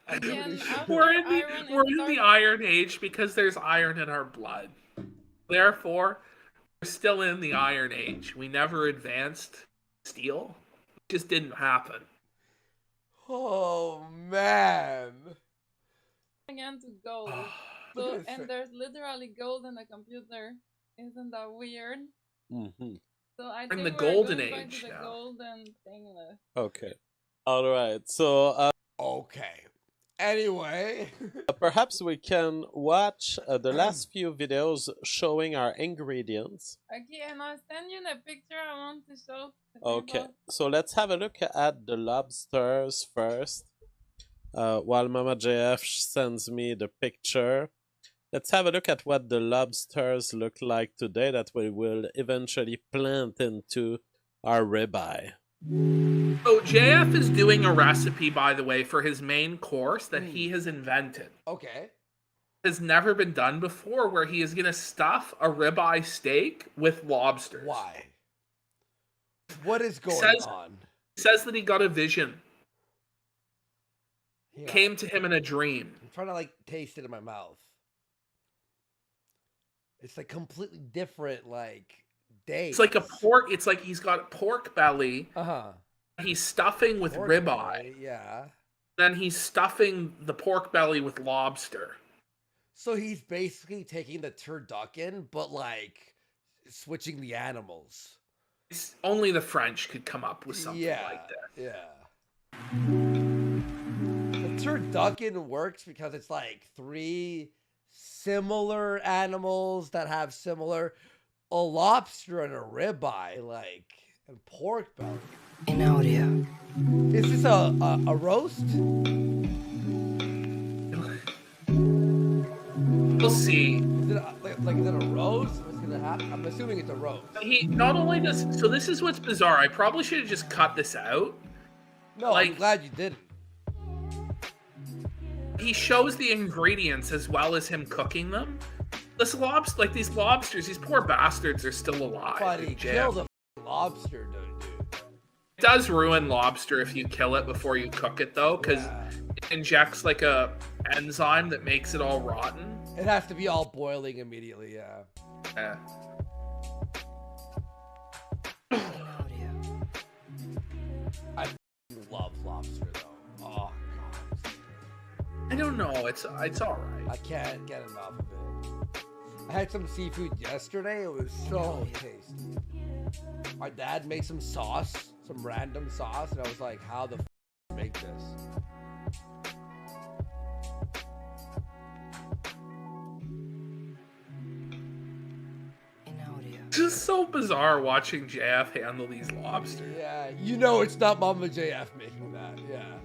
Again, after iron, we're in the Iron Age because there's iron in our blood. Therefore, we're still in the Iron Age. We never advanced steel. It just didn't happen. Oh man. Again to gold. So and there's literally gold in the computer. Isn't that weird? Mm-hmm. So I We're in think the we're golden going back age to the now. golden thing left. Okay. All right. So okay. Anyway, perhaps we can watch the last few videos showing our ingredients. Okay, and I'll send you the picture I want to show. Okay, so let's have a look at the lobsters first. While Mama JF sends me the picture, let's have a look at what the lobsters look like today that we will eventually plant into our ribeye. So JF is doing a recipe, by the way, for his main course that he has invented. Okay. Has never been done before, where he is going to stuff a ribeye steak with lobsters. Why? What is going on? He says that he got a vision. Yeah. Came to him in a dream. I'm trying to like taste it in my mouth. It's like completely different, like days. It's like a pork. It's like he's got pork belly. Uh-huh. He's stuffing with Pork ribeye. belly, yeah. Then he's stuffing the pork belly with lobster. So he's basically taking the turducken, but like switching the animals. Only the French could come up with something like that. Yeah. The turducken works because it's like 3 similar animals that have similar, a lobster and a ribeye, like, and pork belly. In audio. Is this a roast? We'll see. Is it is it a roast? What's gonna happen? I'm assuming it's a roast. He not only does. So this is what's bizarre. I probably should have just cut this out. No, I'm glad you didn't. He shows the ingredients as well as him cooking them. These lobsters, these poor bastards are still alive. But he killed a lobster, dude. It does ruin lobster if you kill it before you cook it, though, because it injects like a enzyme that makes it all rotten. It has to be all boiling immediately, yeah. Yeah. I love lobster though. Oh god. I don't know. It's all right. I can't get enough of it. I had some seafood yesterday. It was so tasty. My dad made some sauce, some random sauce, and I was like, "How the f make this?" It's just so bizarre watching JF handle these lobsters. Yeah, you know it's not Mama JF making that. Yeah.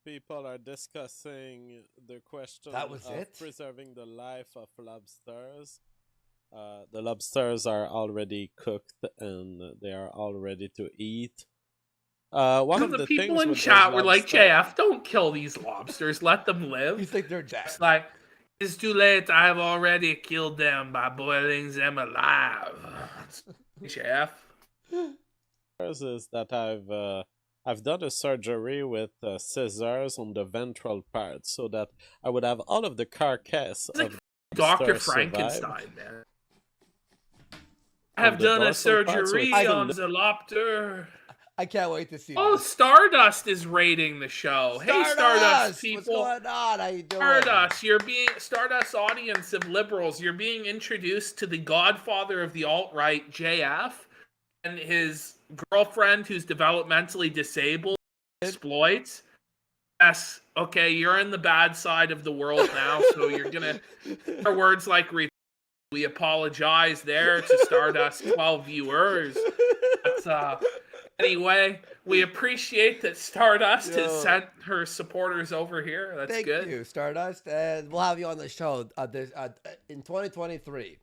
People are discussing the question That was of it? preserving the life of lobsters. The lobsters are already cooked and they are all ready to eat. One of the the people things in with chat those were like, lobster- JF, don't kill these lobsters. Let them live. You think they're dead? It's like, it's too late. I have already killed them by boiling them alive. JF. is that I've done a surgery with scissors on the ventral part so that I would have all of the carcass It's like of Dr. lobster survive. Frankenstein, man. I have the done a dorsal parts surgery with- on the lobster. I can't wait to see. Oh, this. Stardust is rating the show. Hey, Stardust people. What's going on? How you doing? Stardust audience of liberals. You're being introduced to the godfather of the alt-right, JF, and his girlfriend who's developmentally disabled exploits. Yes, okay, you're in the bad side of the world now, so you're gonna hear words like we apologize there to Stardust 12 viewers. But, anyway, we appreciate that Stardust has sent her supporters over here. That's Thank good. you, Stardust, and we'll have you on the show in 2023.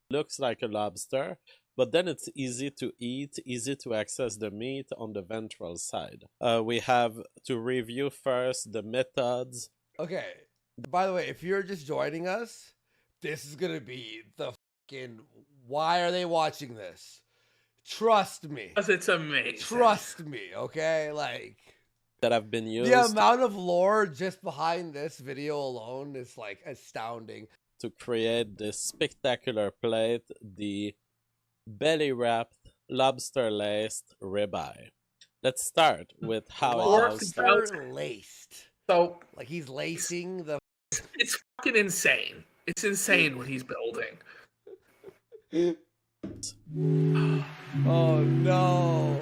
Looks like a lobster, but then it's easy to eat, easy to access the meat on the ventral side. We have to review first the methods Okay. By the way, if you're just joining us, this is gonna be the fucking. Why are they watching this? Trust me. Because it's amazing. Trust me. Okay, like that have been used. The amount of lore just behind this video alone is like astounding. To create this spectacular plate, the belly wrapped, lobster laced ribeye. Let's start with how lobster laced. So, like he's lacing the. It's fucking insane. It's insane what he's building. Oh no!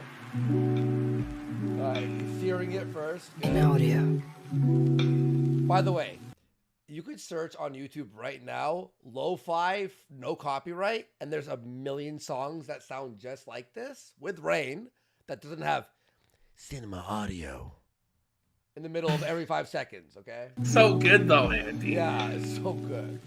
Alright, he's searing it first. Audio. By the way, you could search on YouTube right now, lo-fi, no copyright, and there's a million songs that sound just like this with Rain that doesn't have cinema audio in the middle of every 5 seconds, okay? So good though, Andy. Yeah, it's so good.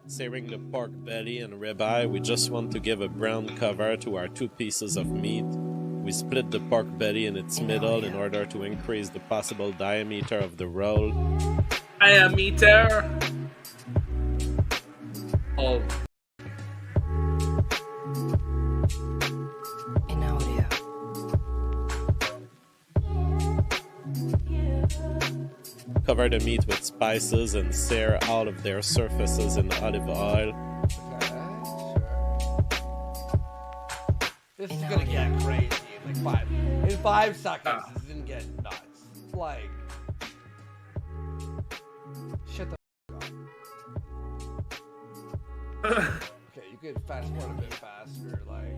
Searing the pork belly and ribeye, we just want to give a brown cover to our 2 pieces of meat. We split the pork belly in its middle in order to increase the possible diameter of the roll. Diameter. Oh. Cover the meat with spices and sear all of their surfaces in olive oil. Okay, sure. This is gonna get crazy in like 5 seconds. This is gonna get nuts. Like, shut the f up. Okay, you could fast forward a bit faster. Like,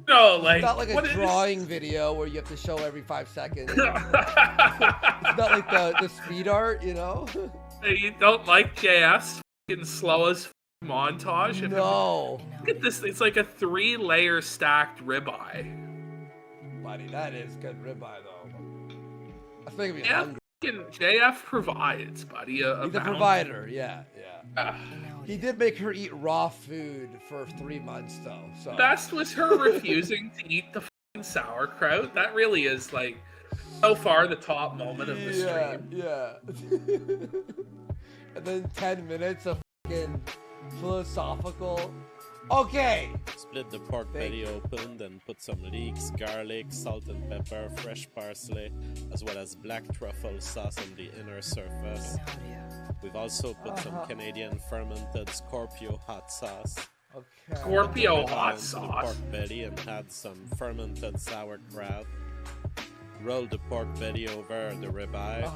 no, like it's not like a drawing video where you have to show every 5 seconds. It's not like the speed art, you know? You don't like JF's fucking slow as montage? No. Look at this. It's like a 3-layer stacked ribeye. Buddy, that is good ribeye, though. That's making me Yeah, hungry. JF provides, buddy. He's a provider, yeah. He did make her eat raw food for 3 months, though. So Best was her refusing to eat the fucking sauerkraut. That really is, like, so far the top moment of the stream. Yeah. And then 10 minutes of fucking philosophical. Okay. Split the pork belly open, then put some leeks, garlic, salt and pepper, fresh parsley, as well as black truffle sauce on the inner surface. We've also put some Canadian fermented Scorpio hot sauce. Okay. Scorpio hot The sauce. pork belly and add some fermented sauerkraut. Roll the pork belly over the ribeye.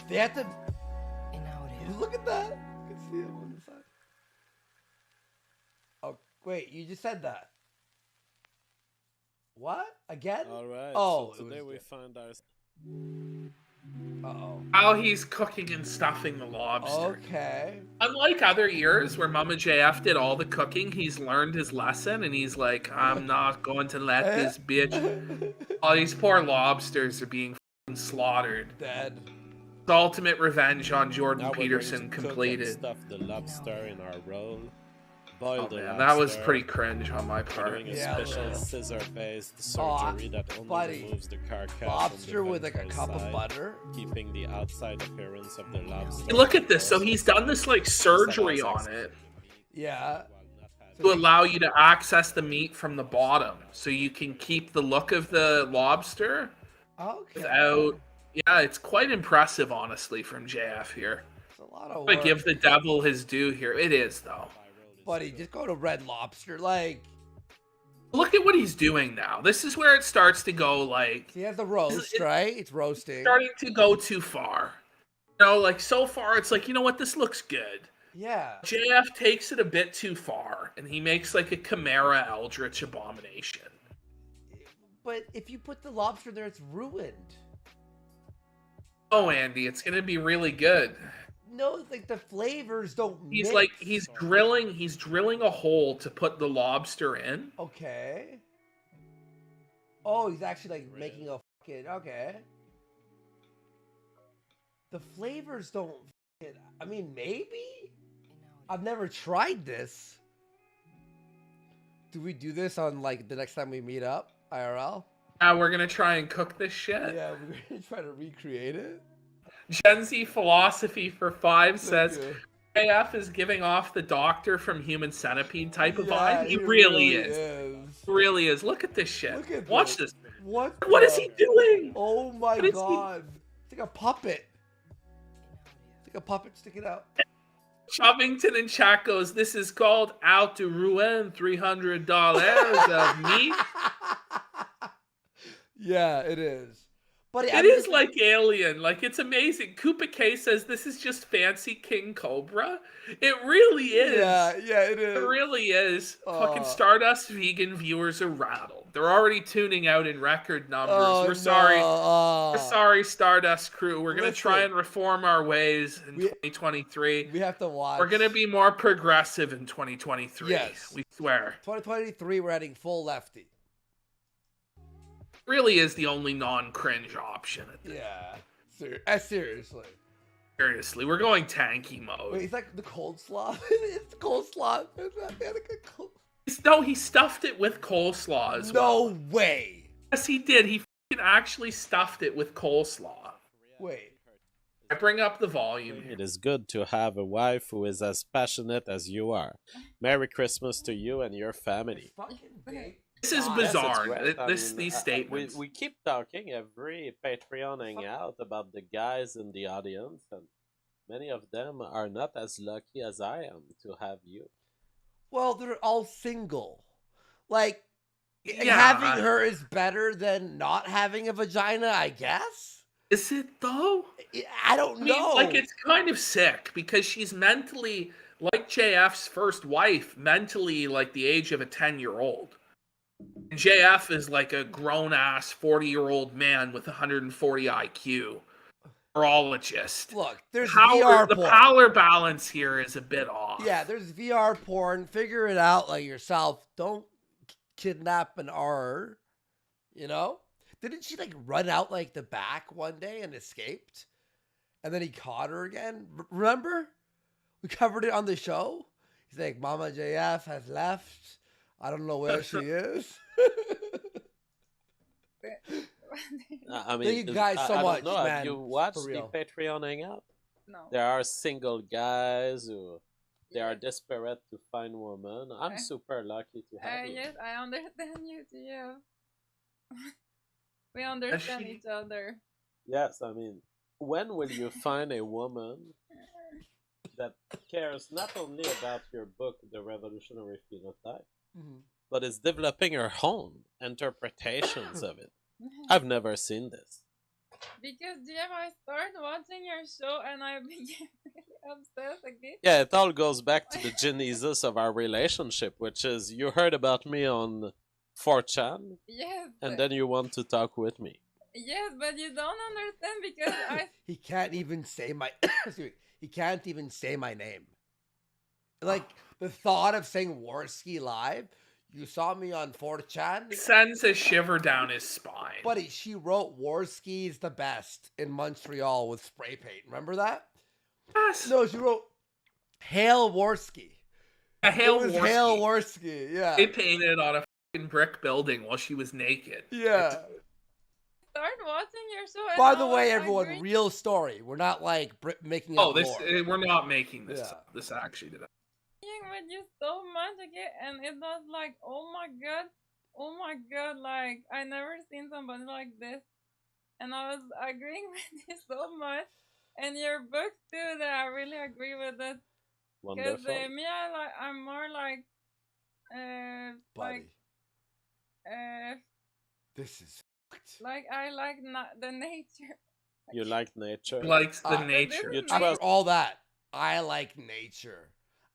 They have to. Look at that. You can see it on the side. Oh, wait. You just said that. What? Again? Alright, Oh, so today we find our... Uh-oh. How he's cooking and stuffing the lobster. Okay. Unlike other years where Mama JF did all the cooking, he's learned his lesson and he's like, I'm not going to let this bitch. All these poor lobsters are being fucking slaughtered. Dead. The ultimate revenge on Jordan Now Peterson we're going to completed. stuff the lobster in our roll. Boil the Man, lobster. that was pretty cringe on my We're part. doing a Yeah, special scissor-based surgery that only buddy. removes the carcass Lobster from the with like a ventral cup of side, butter. keeping the outside appearance of the lobster. Hey, look at this. So he's done this like surgery on it Yeah. to allow you to access the meat from the bottom, so you can keep the look of the lobster Okay. without. Yeah, it's quite impressive, honestly, from JF here. It's a lot of But work. give the devil his due here. It is though. Buddy, just go to Red Lobster. Like, Look at what he's doing now. This is where it starts to go like he has the roast, right? It's roasting. starting to go too far. You know, like so far it's like, you know what, this looks good. Yeah. JF takes it a bit too far and he makes like a Chimera Eldritch abomination. But if you put the lobster there, it's ruined. Oh, Andy, it's gonna be really good. No, like the flavors don't He's mix. like he's drilling a hole to put the lobster in. Okay. Oh, he's actually like making a fucking okay. The flavors don't. I mean, maybe. I've never tried this. Do we do this on like the next time we meet up, IRL? We're gonna try and cook this shit. Yeah, we're gonna try to recreate it. Gen Z Philosophy for 5 says you. AF is giving off the Doctor from Human Centipede type of Yeah, vibe. He he really is. He really is. Look at this shit. Look at Watch this. What is he doing? Oh my What is god. It's like a puppet. It's like a puppet sticking out. Chovington and chat goes, this is called Out to Ruin, $300 of meat. Yeah, it is. But It is like Alien. Like, it's amazing. Koopa K says this is just fancy King Cobra. It really is. Yeah, it is. It really is. Fucking Stardust vegan viewers are rattled. They're already tuning out in record numbers. We're sorry. We're sorry, Stardust crew. We're going to try and reform our ways in 2023. We have to watch. We're going to be more progressive in 2023. Yes. We swear. 2023, we're heading full lefty. Really is the only non-cringe option at this. Yeah. Seriously. Seriously, we're going tanky mode. Wait, is that the coleslaw? It's coleslaw. No, he stuffed it with coleslaw as well. No way. Yes, he did. He actually stuffed it with coleslaw. Wait. I bring up the volume here. It is good to have a wife who is as passionate as you are. Merry Christmas to you and your family. This is bizarre. These statements. We keep talking every Patreon hangout about the guys in the audience, and many of them are not as lucky as I am to have you. Well, they're all single. Like, having her is better than not having a vagina, I guess? Is it, though? I don't know. Like, it's kind of sick, because she's mentally, like JF's first wife, mentally like the age of a 10-year-old. JF is like a grown-ass 40-year-old man with 140 IQ. Virologist. Look, there's VR porn. The power balance here is a bit off. Yeah, there's VR porn. Figure it out like yourself. Don't kidnap an R. You know? Didn't she like run out like the back one day and escaped? And then he caught her again? Remember? We covered it on the show. He's like, Mama JF has left. I don't know where she is. I mean, thank you guys so much, man. Have you watched the Patreon hangout? No. There are single guys who they are desperate to find women. I'm super lucky to have you. Yes, I understand you too. We understand each other. Yes, I mean, when will you find a woman that cares not only about your book, The Revolutionary Phenotype, but is developing her own interpretations of it? I've never seen this. Because Jeff, I started watching your show and I became really obsessed again. Yeah, it all goes back to the genesis of our relationship, which is you heard about me on 4chan, yes, and then you want to talk with me. Yes, but you don't understand because he can't even say my he can't even say my name. Like the thought of saying Warski live. You saw me on 4chan. It sends a shiver down his spine. Buddy, she wrote Warski's the best in Montreal with spray paint. Remember that? Yes. No, she wrote Hail Warski. Hail Warski, yeah. They painted on a fucking brick building while she was naked. Yeah. Start watching your show. And by the way, everyone, real story. We're not like making up we're not making this up. This actually did. With you so much again, and it was like, oh my god, like I never seen somebody like this, and I was agreeing with you so much, and your book too. That I really agree with it. Because me, I'm more like, Buddy. This is like I like the nature. You like nature. He likes the nature. After all that, I like nature.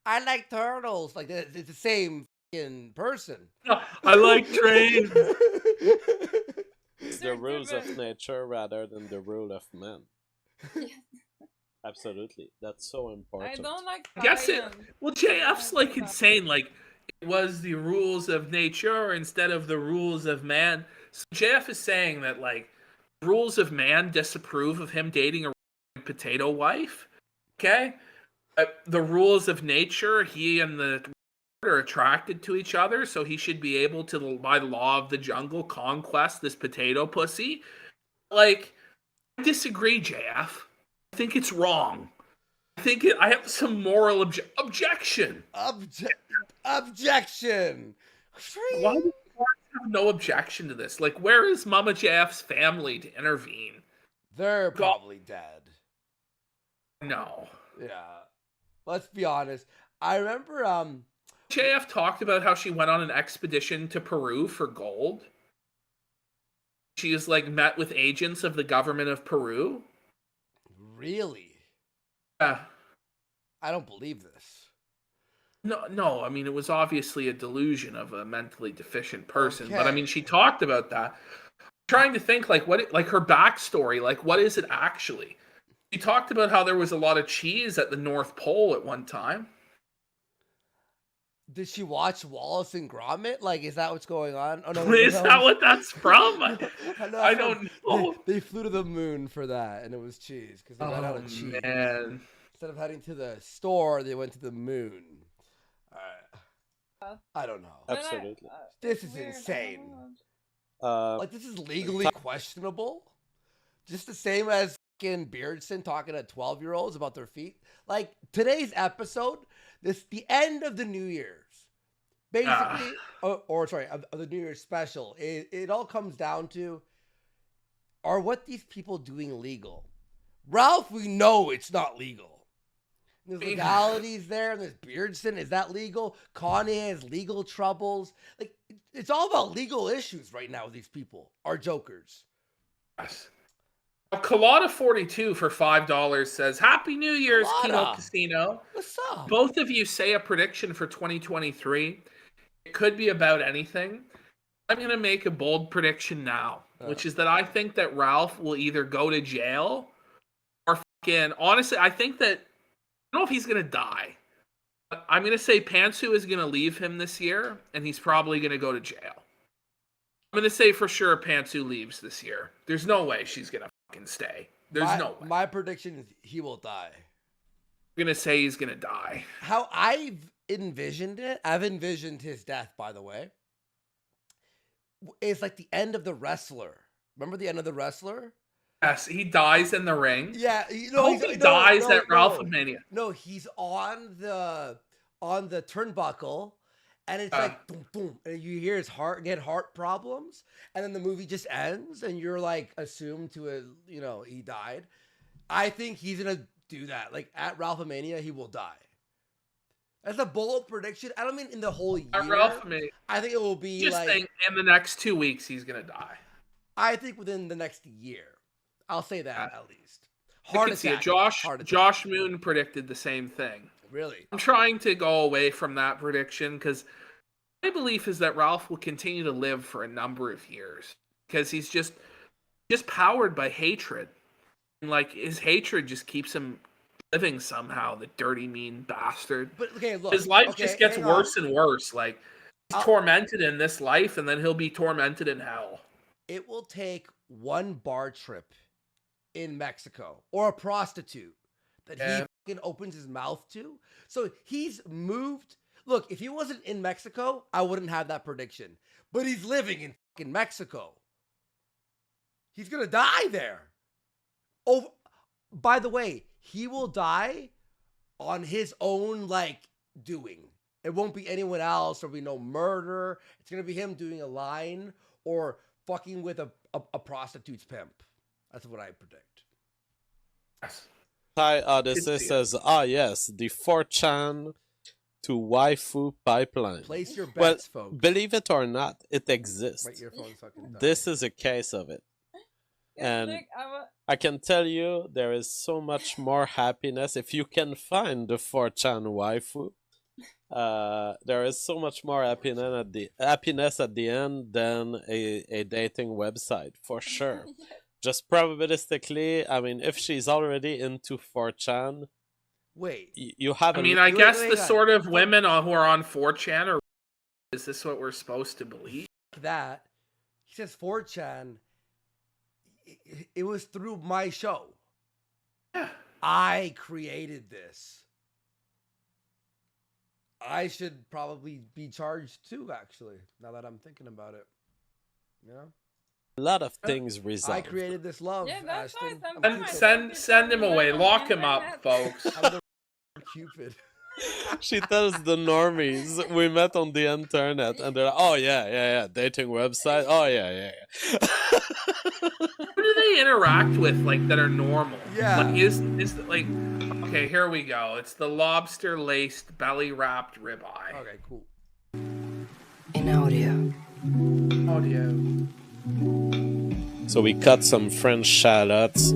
I like turtles. Like it's the same fucking person. I like trains. The rules of nature rather than the rule of man. Yes. Absolutely, that's so important. I don't like. Guess it. Well, JF's like insane. Like it was the rules of nature instead of the rules of man. So JF is saying that like rules of man disapprove of him dating a potato wife. Okay. the rules of nature, he and the are attracted to each other, so he should be able to, by the law of the jungle, conquest this potato pussy. Like, I disagree, JF. I think it's wrong. I have some moral objection. Objection. Why do you have no objection to this? Like, where is Mama JF's family to intervene? They're probably dead. No. Yeah. Let's be honest. I remember JF talked about how she went on an expedition to Peru for gold. She is like met with agents of the government of Peru. Really? Yeah. I don't believe this. No. I mean, it was obviously a delusion of a mentally deficient person. Okay. But I mean, she talked about that. I'm trying to think, like, like her backstory. Like, what is it actually? She talked about how there was a lot of cheese at the North Pole at one time. Did she watch Wallace and Gromit? Like, is that what's going on? Oh no, is that what that's from? I don't know. They flew to the moon for that, and it was cheese because they ran out of cheese. Man. Instead of heading to the store, they went to the moon. I don't know. Absolutely. This is insane. Like, this is legally questionable. Just the same as fucking Beardson talking to 12-year-olds about their feet. Like, today's episode, the end of the New Year's. Basically, of the New Year's special. It all comes down to, are what these people doing legal? Ralph, we know it's not legal. There's legalities there, and there's Beardson. Is that legal? Kanye has legal troubles. Like, it's all about legal issues right now with these people. Our jokers. Yes. Colada 42 for $5 says, Happy New Year's, Kino Casino. What's up? Both of you say a prediction for 2023. It could be about anything. I'm going to make a bold prediction now, which is that I think that Ralph will either go to jail or honestly, I think that, I don't know if he's going to die. But I'm going to say Pantsu is going to leave him this year, and he's probably going to go to jail. I'm going to say for sure Pantsu leaves this year. There's no way she's going to fucking stay. There's no way. My prediction is he will die. I'm going to say he's going to die. How I've envisioned it, I've envisioned his death, by the way. It's like the end of The Wrestler. Remember the end of The Wrestler? Yes, he dies in the ring. Yeah, he dies at Ralph-A-Mania. No, he's on the turnbuckle, and it's like boom, boom, and you hear his get heart problems, and then the movie just ends, and you're like assumed to he died. I think he's gonna do that. Like at Ralph-A-Mania, he will die. That's a bold prediction. I don't mean in the whole year. At Ralph-A-Mania. I think it will be just think in the next 2 weeks he's gonna die. I think within the next year. I'll say that at least. Heart attack. Josh Moon predicted the same thing. Really? I'm trying to go away from that prediction because my belief is that Ralph will continue to live for a number of years because he's just powered by hatred. And like his hatred just keeps him living somehow, the dirty, mean bastard. But okay, look. His life just gets worse and worse. Like he's tormented in this life and then he'll be tormented in hell. It will take one bar trip in Mexico or a prostitute that he fucking opens his mouth to. So he's moved. Look, if he wasn't in Mexico, I wouldn't have that prediction. But he's living in fucking Mexico. He's gonna die there. Oh, by the way, he will die on his own doing. It won't be anyone else. There'll be no murder. It's gonna be him doing a line or fucking with a prostitute's pimp. That's what I predict. Hi Odyssey says, yes, the 4chan to waifu pipeline. Place your bets, folks. Believe it or not, it exists. Right, your phone's fucking done. This is a case of it. And I can tell you, there is so much more happiness if you can find the 4chan waifu. There is so much more happiness at the end than a dating website, for sure. Just probabilistically, I mean, if she's already into 4chan, wait, you have. I mean, I guess the sort of women who are on 4chan are. Is this what we're supposed to believe? That he says 4chan. It was through my show. Yeah. I created this. I should probably be charged too, actually, now that I'm thinking about it. Yeah. A lot of things resolved. I created this love, Yeah, that's why Ashton. sometimes Send him away. Lock him up, folks. I'm the Cupid. She tells the normies we met on the internet, and they're like, "Oh yeah, dating website. Oh yeah." Who do they interact with like that are normal? Yeah. Like is like okay, here we go. It's the lobster laced belly wrapped ribeye. Okay, cool. In audio. So we cut some French shallots.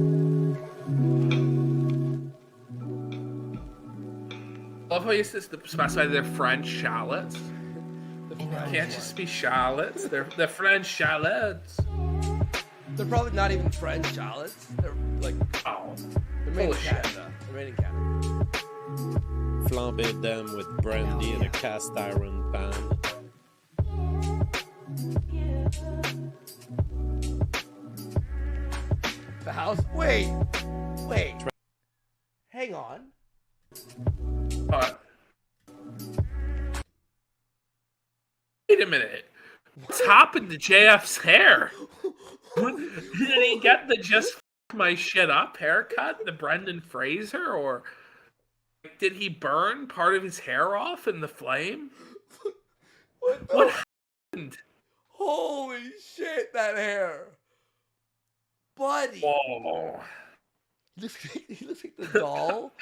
I love how you specify they're French shallots. Can't just be shallots. They're French shallots. They're probably not even French shallots. They're like they're made in Canada. They're made in Canada. Flambé them with brandy in a cast iron pan. The house. Wait. Hang on. Wait a minute. What's happened to JF's hair? Did he get the just my shit up haircut, the Brendan Fraser, or did he burn part of his hair off in the flame? What happened? Holy shit, that hair. Buddy. Whoa. He looks like the doll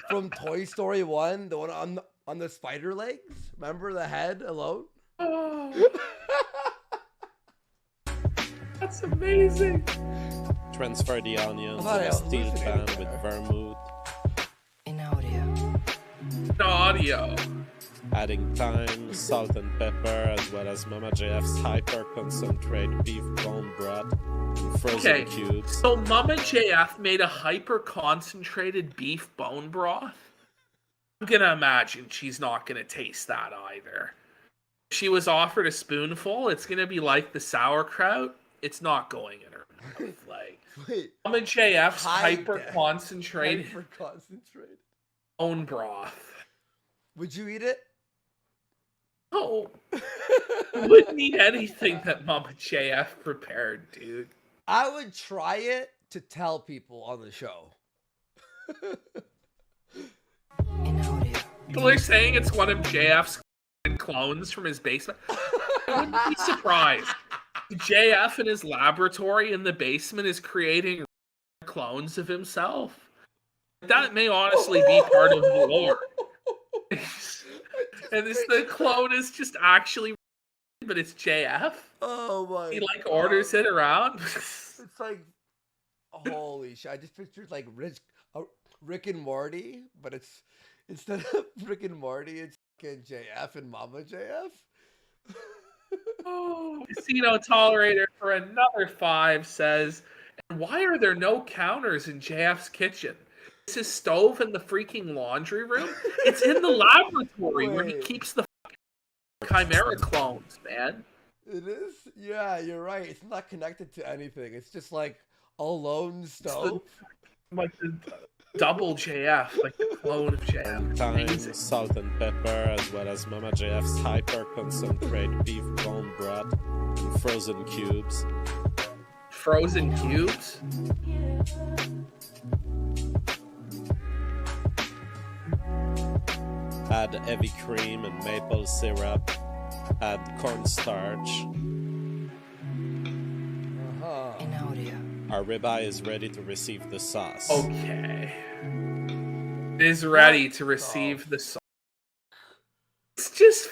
from Toy Story 1, the one on the spider legs. Remember the head alone? Oh. That's amazing. Transfer the onions in a steel pan with vermouth. In audio. Audio. Adding thyme, salt and pepper, as well as Mama JF's hyper concentrate beef bone broth in frozen cubes. So Mama JF made a hyper concentrated beef bone broth. I'm gonna imagine she's not gonna taste that either. If she was offered a spoonful, it's gonna be like the sauerkraut. It's not going in her mouth. Like Mama JF's hyper concentrated bone broth. Would you eat it? No. I wouldn't eat anything that Mama JF prepared, dude. I would try it to tell people on the show. In audio. People are saying it's one of JF's clones from his basement. I wouldn't be surprised. JF in his laboratory in the basement is creating clones of himself. That may honestly be part of the lore. And the clone is just actually, but it's JF. Oh my! He like orders it around. It's like, holy shit! I just pictured like Rick and Morty, but it's instead of Rick and Morty, it's fucking JF and Mama JF. Casino Tolerator for another 5 says, and why are there no counters in JF's kitchen? Is his stove in the freaking laundry room? It's in the laboratory where he keeps the Chimera clones, man. It is? Yeah, you're right. It's not connected to anything. It's just like a lone stove. Like the double JF, like the clone of JF. Thyme, salt and pepper, as well as Mama JF's hyper concentrate beef bone broth in frozen cubes. Frozen cubes? Add heavy cream and maple syrup. Add cornstarch. In audio. Our ribeye is ready to receive the sauce. Okay. It is ready to receive the sauce. It's just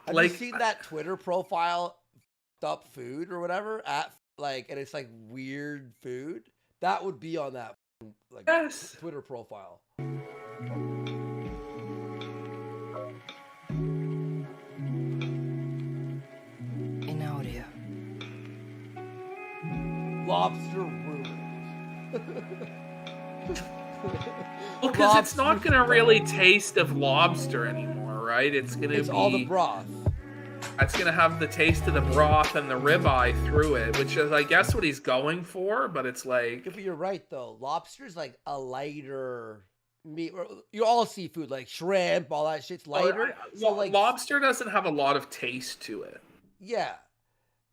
Have like you seen that Twitter profile, up food or whatever, at like, and it's like weird food? That would be on that like yes. Twitter profile. In audio. Lobster ruined. Well, because it's not going to really taste of lobster anymore, right? It's going to be... It's all the broth. It's going to have the taste of the broth and the ribeye through it, which is, I guess, what he's going for, but it's like... But you're right, though. Lobster's like a lighter meat. You all seafood like shrimp, all that shit's lighter. So like lobster doesn't have a lot of taste to it. Yeah,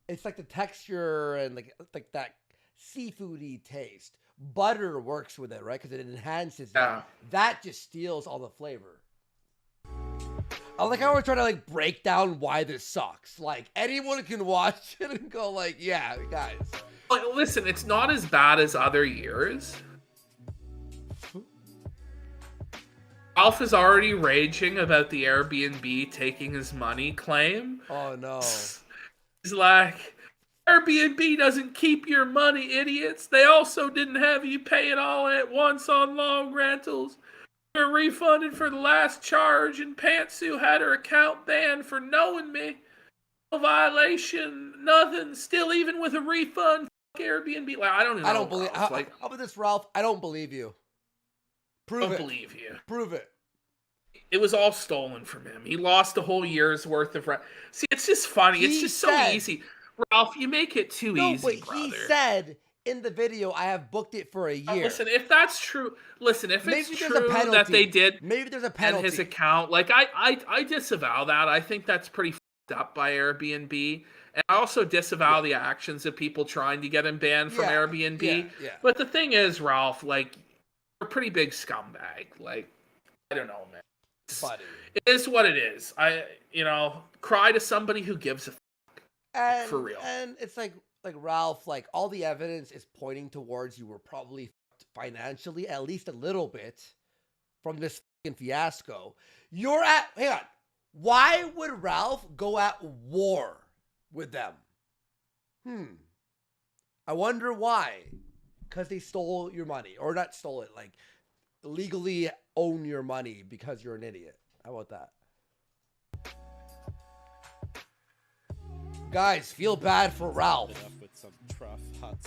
it's like the texture and like that seafoody taste. Butter works with it, right? Because it enhances it. That just steals all the flavor. I like how we're trying to like break down why this sucks. Like anyone can watch it and go like, yeah, guys. Like, listen, it's not as bad as other years. Ralph is already raging about the Airbnb taking his money claim. Oh no. He's like, Airbnb doesn't keep your money, idiots. They also didn't have you pay it all at once on long rentals. You're refunded for the last charge, and Pantsu had her account banned for knowing me. No violation, nothing. Still, even with a refund, Airbnb. Like, I don't believe. How about this, Ralph? I don't believe you. Prove it. I don't believe you. Prove it. It was all stolen from him. He lost a whole year's worth of rent. See, it's just funny. It's just so easy. Ralph, you make it too easy, brother. He said in the video, I have booked it for a year. Listen, if that's true, if maybe it's true that they did, maybe there's a penalty. And his account, like I disavow that. I think that's pretty fucked up by Airbnb. And I also disavow the actions of people trying to get him banned from Airbnb. Yeah. But the thing is, Ralph, like, you're a pretty big scumbag. Like, I don't know, man. It is what it is. Cry to somebody who gives a fuck. For real. And it's like Ralph, like all the evidence is pointing towards you were probably financially, at least a little bit, from this fucking fiasco. Hang on. Why would Ralph go at war with them? I wonder why. Because they stole your money. Or not stole it, like legally own your money because you're an idiot. How about that? Guys, feel bad for Ralph.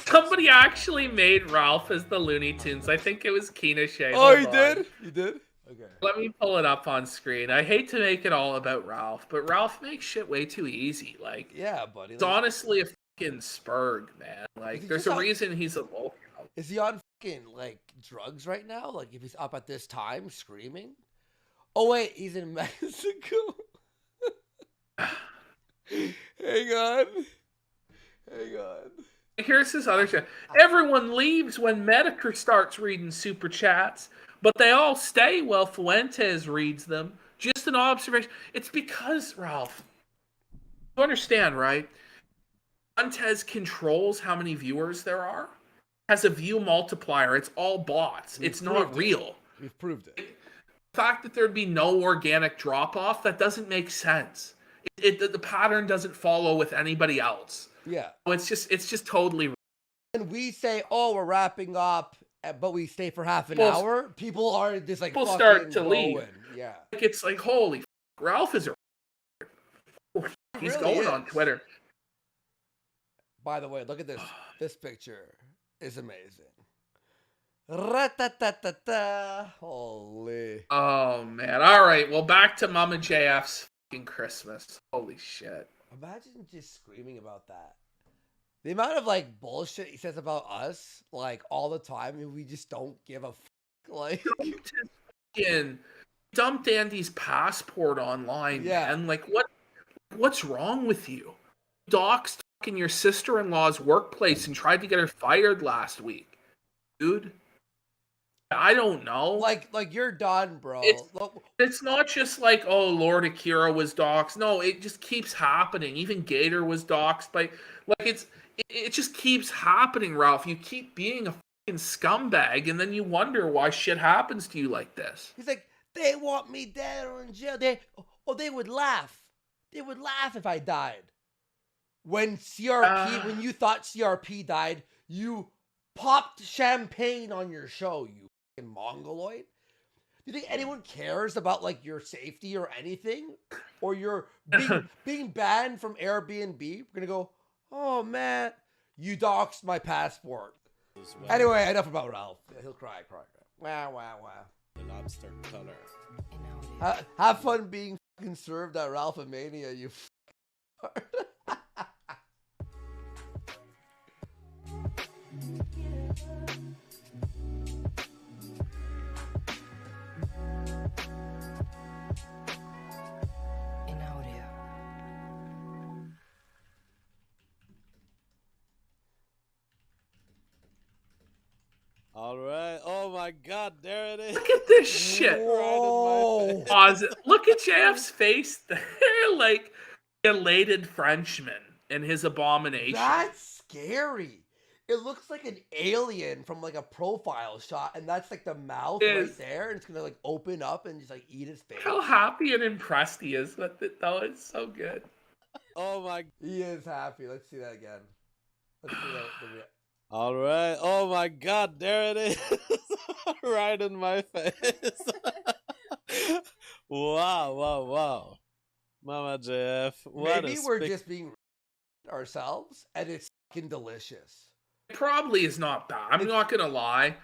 Somebody actually made Ralph as the Looney Tunes. I think it was Kino Casino. Oh, you did? You did? Okay. Let me pull it up on screen. I hate to make it all about Ralph, but Ralph makes shit way too easy. Like, yeah, buddy. It's honestly a fucking spurg, man. Like, there's a reason he's a volcano. Is he on fucking like drugs right now? Like, if he's up at this time screaming? Oh wait, he's in Mexico. Hang on. Here's his other shit. Everyone leaves when Medicare starts reading super chats, but they all stay while Fuentes reads them. Just an observation. It's because, Ralph, you understand, right? Fuentes controls how many viewers there are. Has a view multiplier. It's all bots. It's not real. We've proved it. The fact that there'd be no organic drop-off, that doesn't make sense. The pattern doesn't follow with anybody else. Yeah. It's just totally. And we say, oh, we're wrapping up, but we stay for half an hour. People are just like, people start to leave. Yeah. Like, it's like, holy, Ralph is a. He's really going on Twitter. By the way, look at this. This picture is amazing. Ra-ta-ta-ta-ta. Holy. Oh man! All right, well, back to Mama JF's fucking Christmas. Holy shit! Imagine just screaming about that. The amount of like bullshit he says about us, like all the time, and we just don't give a fuck. Like, dumped Andy's passport online, man. Like, what's wrong with you? Doxed in your sister-in-law's workplace and tried to get her fired last week, dude. I don't know. Like you're done, bro. It's not just like, oh, Lord Akira was doxxed. No, it just keeps happening. Even Gator was doxxed. It just keeps happening, Ralph. You keep being a fucking scumbag, and then you wonder why shit happens to you like this. He's like, they want me dead or in jail. They would laugh. They would laugh if I died. When when you thought CRP died, you popped champagne on your show, you fucking mongoloid. Do you think anyone cares about like your safety or anything? Or you're being banned from Airbnb? We're gonna go, oh man, you doxed my passport. Well. Anyway, enough about Ralph. He'll cry. Wow. The lobster color. Have fun being fucking served at Ralph-a-Mania, you All right. Oh my God, there it is. Look at this shit. Whoa. Pause it. Look at JF's face there, like elated Frenchman and his abomination. That's scary. It looks like an alien from like a profile shot, and that's like the mouth right there, and it's gonna like open up and just like eat his face. How happy and impressed he is with it, though. It's so good. Oh my. He is happy. Let's see that again. Let's see that. All right. Oh my God, there it is. Right in my face. Wow. Mama JF. What Maybe we're just being ourselves, and it's fucking delicious. It probably is not bad. I'm not gonna lie.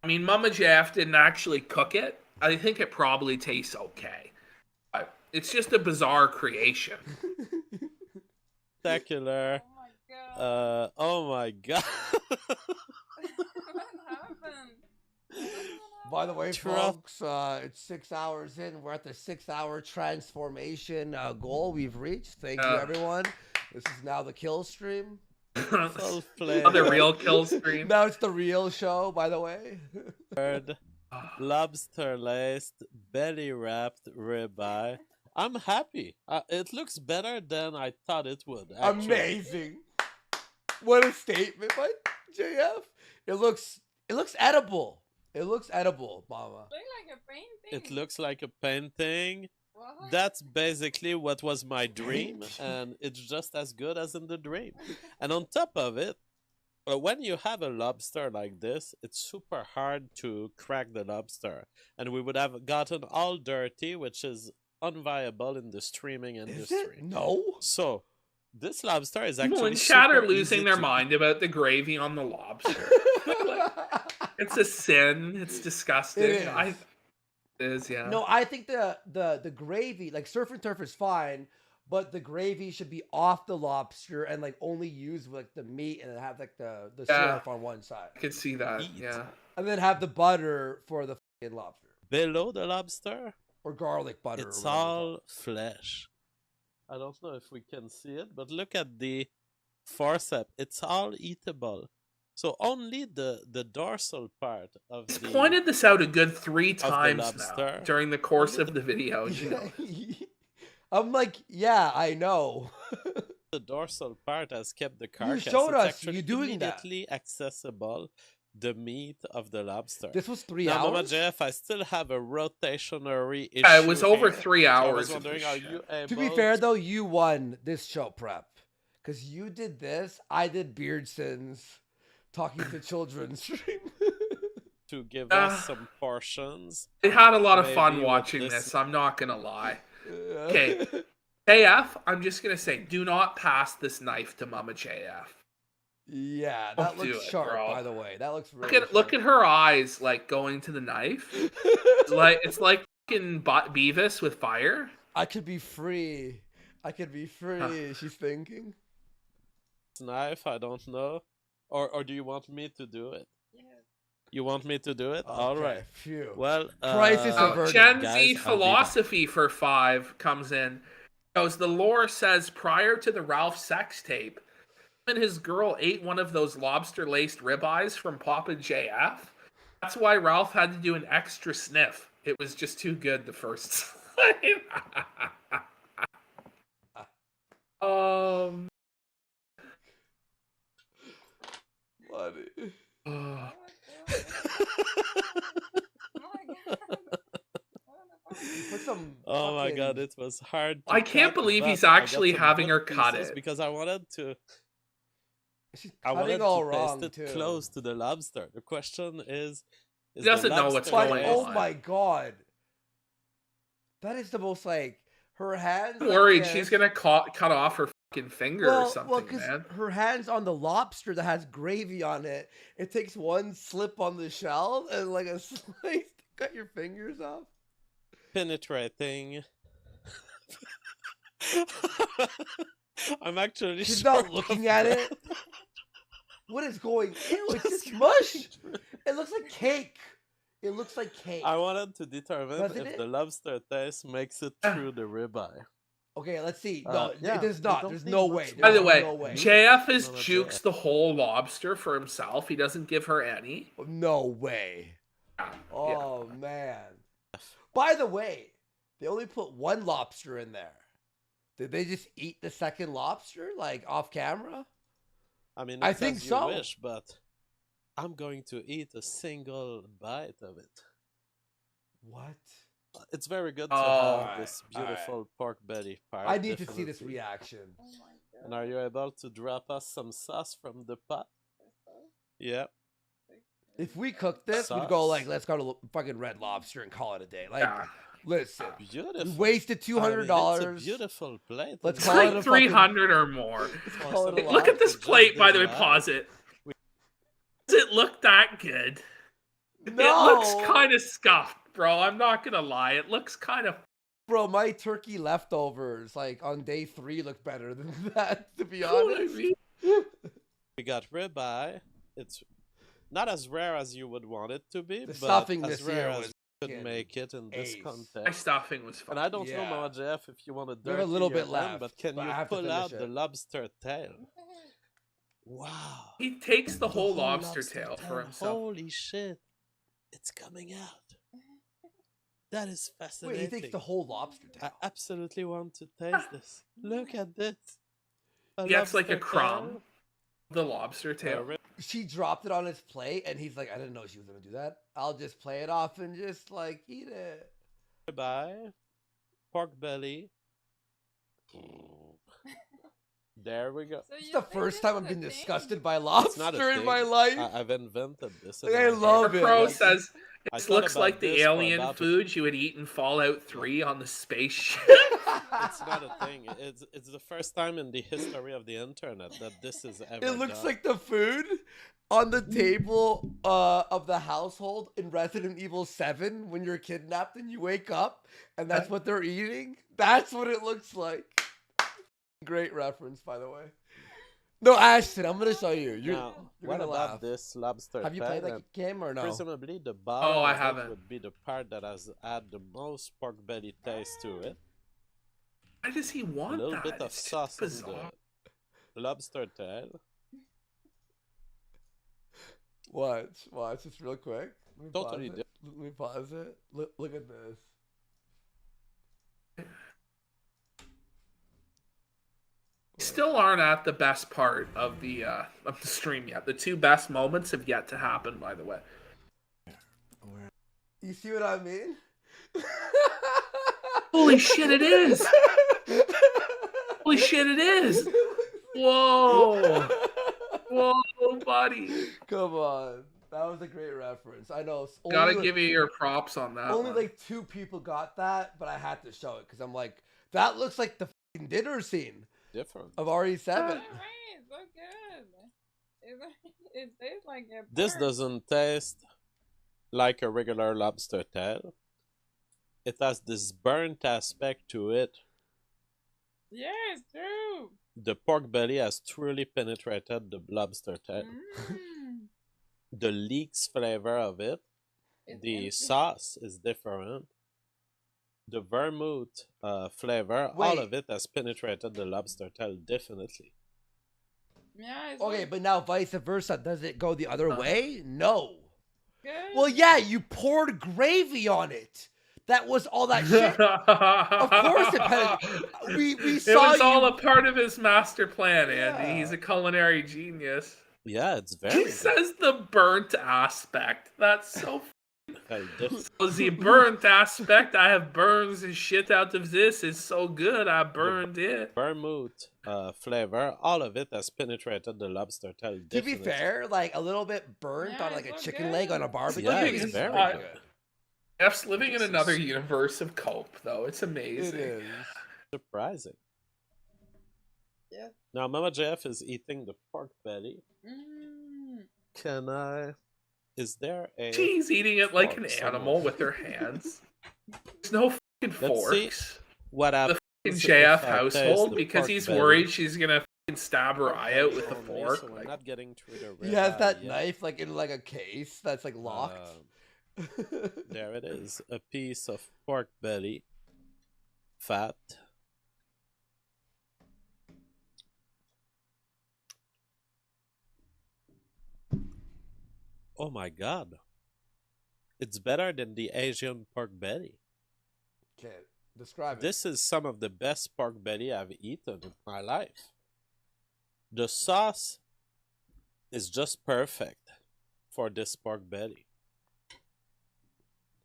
I mean, Mama JF didn't actually cook it. I think it probably tastes okay. It's just a bizarre creation. Spectacular. Oh my god. Oh my God. What happened? By the way, folks, it's 6 hours in. We're at the 6-hour transformation goal we've reached. Thank you, everyone. This is now the kill stream. Self-play. Other real kill stream. Now it's the real show, by the way. Lobster laced, belly wrapped ribeye. I'm happy. It looks better than I thought it would. Actually. Amazing. What a statement by JF. It looks edible. It looks edible, Mama. Look like a painting. It looks like a painting. What? That's basically what was my dream, and it's just as good as in the dream. And on top of it, when you have a lobster like this, it's super hard to crack the lobster. And we would have gotten all dirty, which is unviable in the streaming industry. Is it? No. So, this lobster is People actually in chat are super losing easy their to- mind about the gravy on the lobster. It's a sin. It's disgusting. It is. It is, yeah. No, I think the gravy, like surf and turf is fine, but the gravy should be off the lobster and like only use like the meat and then have like the surf on one side. I could see that, Eat. yeah. And then have the butter for the fucking lobster. Below the lobster, Or garlic butter. it's or whatever all flesh. I don't know if we can see it, but look at the forceps. It's all eatable. So only the dorsal part of He's the pointed this out a good 3 the times now lobster. during the course of the video. You know? I'm like, yeah, I know. the dorsal part has kept the carcass. showed It's us actually you doing that. immediately accessible. The meat of the lobster. This was 3 Now, Mama hours. JF, I still have a rotationary issue. Yeah, it was over here. 3 So I hours. was of wondering, this are shit. you able To be fair though, you won this show prep. Because you did this, I did Beardson's talking to children stream. to give us some portions? I had a lot of fun Maybe with watching this- this. I'm not gonna lie. Okay. AF, I'm just gonna say, do not pass this knife to Mama JF. Yeah, Don't that do looks it, sharp, bro. by the way. That looks really Look at her eyes, like going to the knife. It's like fucking Beavis with fire. I could be free. I could be free, she's thinking. Knife, I don't know. Or do you want me to do it? Yeah. You want me to do it? All right. Okay, phew. Well, Crisis averted. Gen guys, Z I'll be back. philosophy for 5 comes in. Goes, the lore says prior to the Ralph sex tape, him and his girl ate one of those lobster-laced ribeyes from Papa JF. That's why Ralph had to do an extra sniff. It was just too good the first time. Funny. uh, Put some oh my fucking- god, it was hard. I to can't cut, believe but he's I got actually some having good her cut pieces it. because I wanted to. She's I wanted cutting to all taste wrong it too. close to the lobster. The question is He doesn't the know what's lobster But going oh on. my god, that is the most like her hands. I'm like worried this. she's gonna cut off her fucking finger or something, because man. her hands on the lobster that has gravy on it. It takes one slip on the shell and like a slice to cut your fingers off. penetrating. I'm actually. She's short not looking of at breath. it. What is going? Ew, it's Just just mush. It looks like cake. It looks like cake. I wanted to determine Doesn't if it? the lobster taste makes it through the ribeye. Okay, let's see. No, Yeah, it does we not. don't There's need no much way. more. By the There's way, no way. JF is No, jukes JF. the whole lobster for himself. He doesn't give her any. No way. Yeah. Oh man. By the way, they only put one lobster in there. Did they just eat the second lobster, like off camera? I mean, I it's think as so. you wish, but I'm going to eat a single bite of it. What? It's very good to Oh, have this alright. beautiful pork belly part. I need to see this definitely. reaction. Oh my god. And are you able to drop us some sauce from the pot? Yeah. If we cook this, we'd go Sauce. like, let's go to fucking Red Lobster and call it a day. Like, Yeah. listen, we Beautiful. wasted $200. It's a beautiful plate. Let's It's call it like a 300 or more. Let's call it a Look at this Just plate, by the way. this Pause it. Does it look that good? No. It looks kind of scuffed, bro. I'm not gonna lie. It looks kind of. Bro, my turkey leftovers, like on day 3, look better than that, to be You know what I honest. mean? We got ribeye. It's not as rare as you would want it to be, The but stuffing as this rare year as was you could fucking make it in this ace. My context. stuffing was fun. And I don't know, Yeah. Mama Jeff, if you want to We have a little bit left, but can but I you have to pull out finish the it. lobster tail? Wow. He takes the whole whole lobster tail for himself. Holy shit. It's coming out. That is Wait, fascinating. he takes the whole lobster I tail. absolutely want to taste this. Look at this. He gets like a lobster crumb, tail, the lobster a tail. She dropped it on his plate, and he's like, I didn't know she was going to do that. I'll just play it off and just, like, eat it. ribeye, pork belly. There we go. So It's you the think first this time is I've a been thing? disgusted by It's not a lobster in my thing. life. I've invented this. in Like, my I head. love it. Pro Like, says I this thought looks about like the this for alien about a- food you would eat in Fallout 3 on the spaceship. It's not a thing. It's the first time in the history of the internet that this is ever It looks done. like the food on the table of the household in Resident Evil 7 when you're kidnapped and you wake up and that's what they're eating. That's what it looks like. Great reference, by the way. No, Ashton, I'm gonna show you. You're, Now, you're what gonna about laugh. this lobster Have you tail? played that game or no? Presumably the bottom Oh, I of it haven't. would be the part that has had the most pork belly taste to it. Why does he A want little that? bit of It's just sauce on bizarre. the lobster tail. Watch, just real quick. Let me Totally pause it. Let me pause it. Look at this. Still aren't at the best part of the stream yet. The 2 best moments have yet to happen, by the way. You see what I mean? Holy shit, it is! Holy shit, it is! Whoa! Whoa, buddy! Come on, that was a great reference. I know. Gotta give you your props on that. Only one. like 2 people got that, but I had to show it because I'm like, that looks like the fucking dinner scene Different. of RE7. Right, so good. It tastes like a This bird. doesn't taste like a regular lobster tail. It has this burnt aspect to it. Yeah, it's true. The pork belly has truly penetrated the lobster tail. Mm. The leeks flavor of it. It's The empty. sauce is different. The vermouth flavor, all Wait. of it has penetrated the lobster tail, definitely. Yeah, it's Okay, like but now vice versa. Does it go the other way? No. good. Well, yeah, you poured gravy on it. That was all that shit. Of course it had. We It saw was all you. a part of his master plan, Andy. Yeah. He's a culinary genius. Yeah, it's very He good. says the burnt aspect. That's so Very different. the burnt aspect. I have burns and shit out of this. It's so good. I burned it. Vermouth flavor, all of it has penetrated the lobster tail, To be definitely. fair, like a little bit burnt Yeah, on like it's a so chicken good. leg on a barbecue. Yeah, Living it's in- very uh, good. Jeff's living in This another is- universe of cope, though. It's amazing. It is. Surprising. Yeah. Now, Mama Jeff is eating the pork belly. Mm. Can I? Is there a? She's eating it like an Fork animal somewhere. with her hands. There's no fucking Let's see forks What happens in if JF I taste household the because pork he's belly? worried she's gonna fucking stab her eye out with a Only, fork. so we're Like, not getting through the He has ribeye that yet. knife like in like a case that's like locked. There it is, a piece of pork belly, fat, Oh my god. It's better than the Asian pork belly. Okay, describe it. This is some of the best pork belly I've eaten in my life. The sauce is just perfect for this pork belly.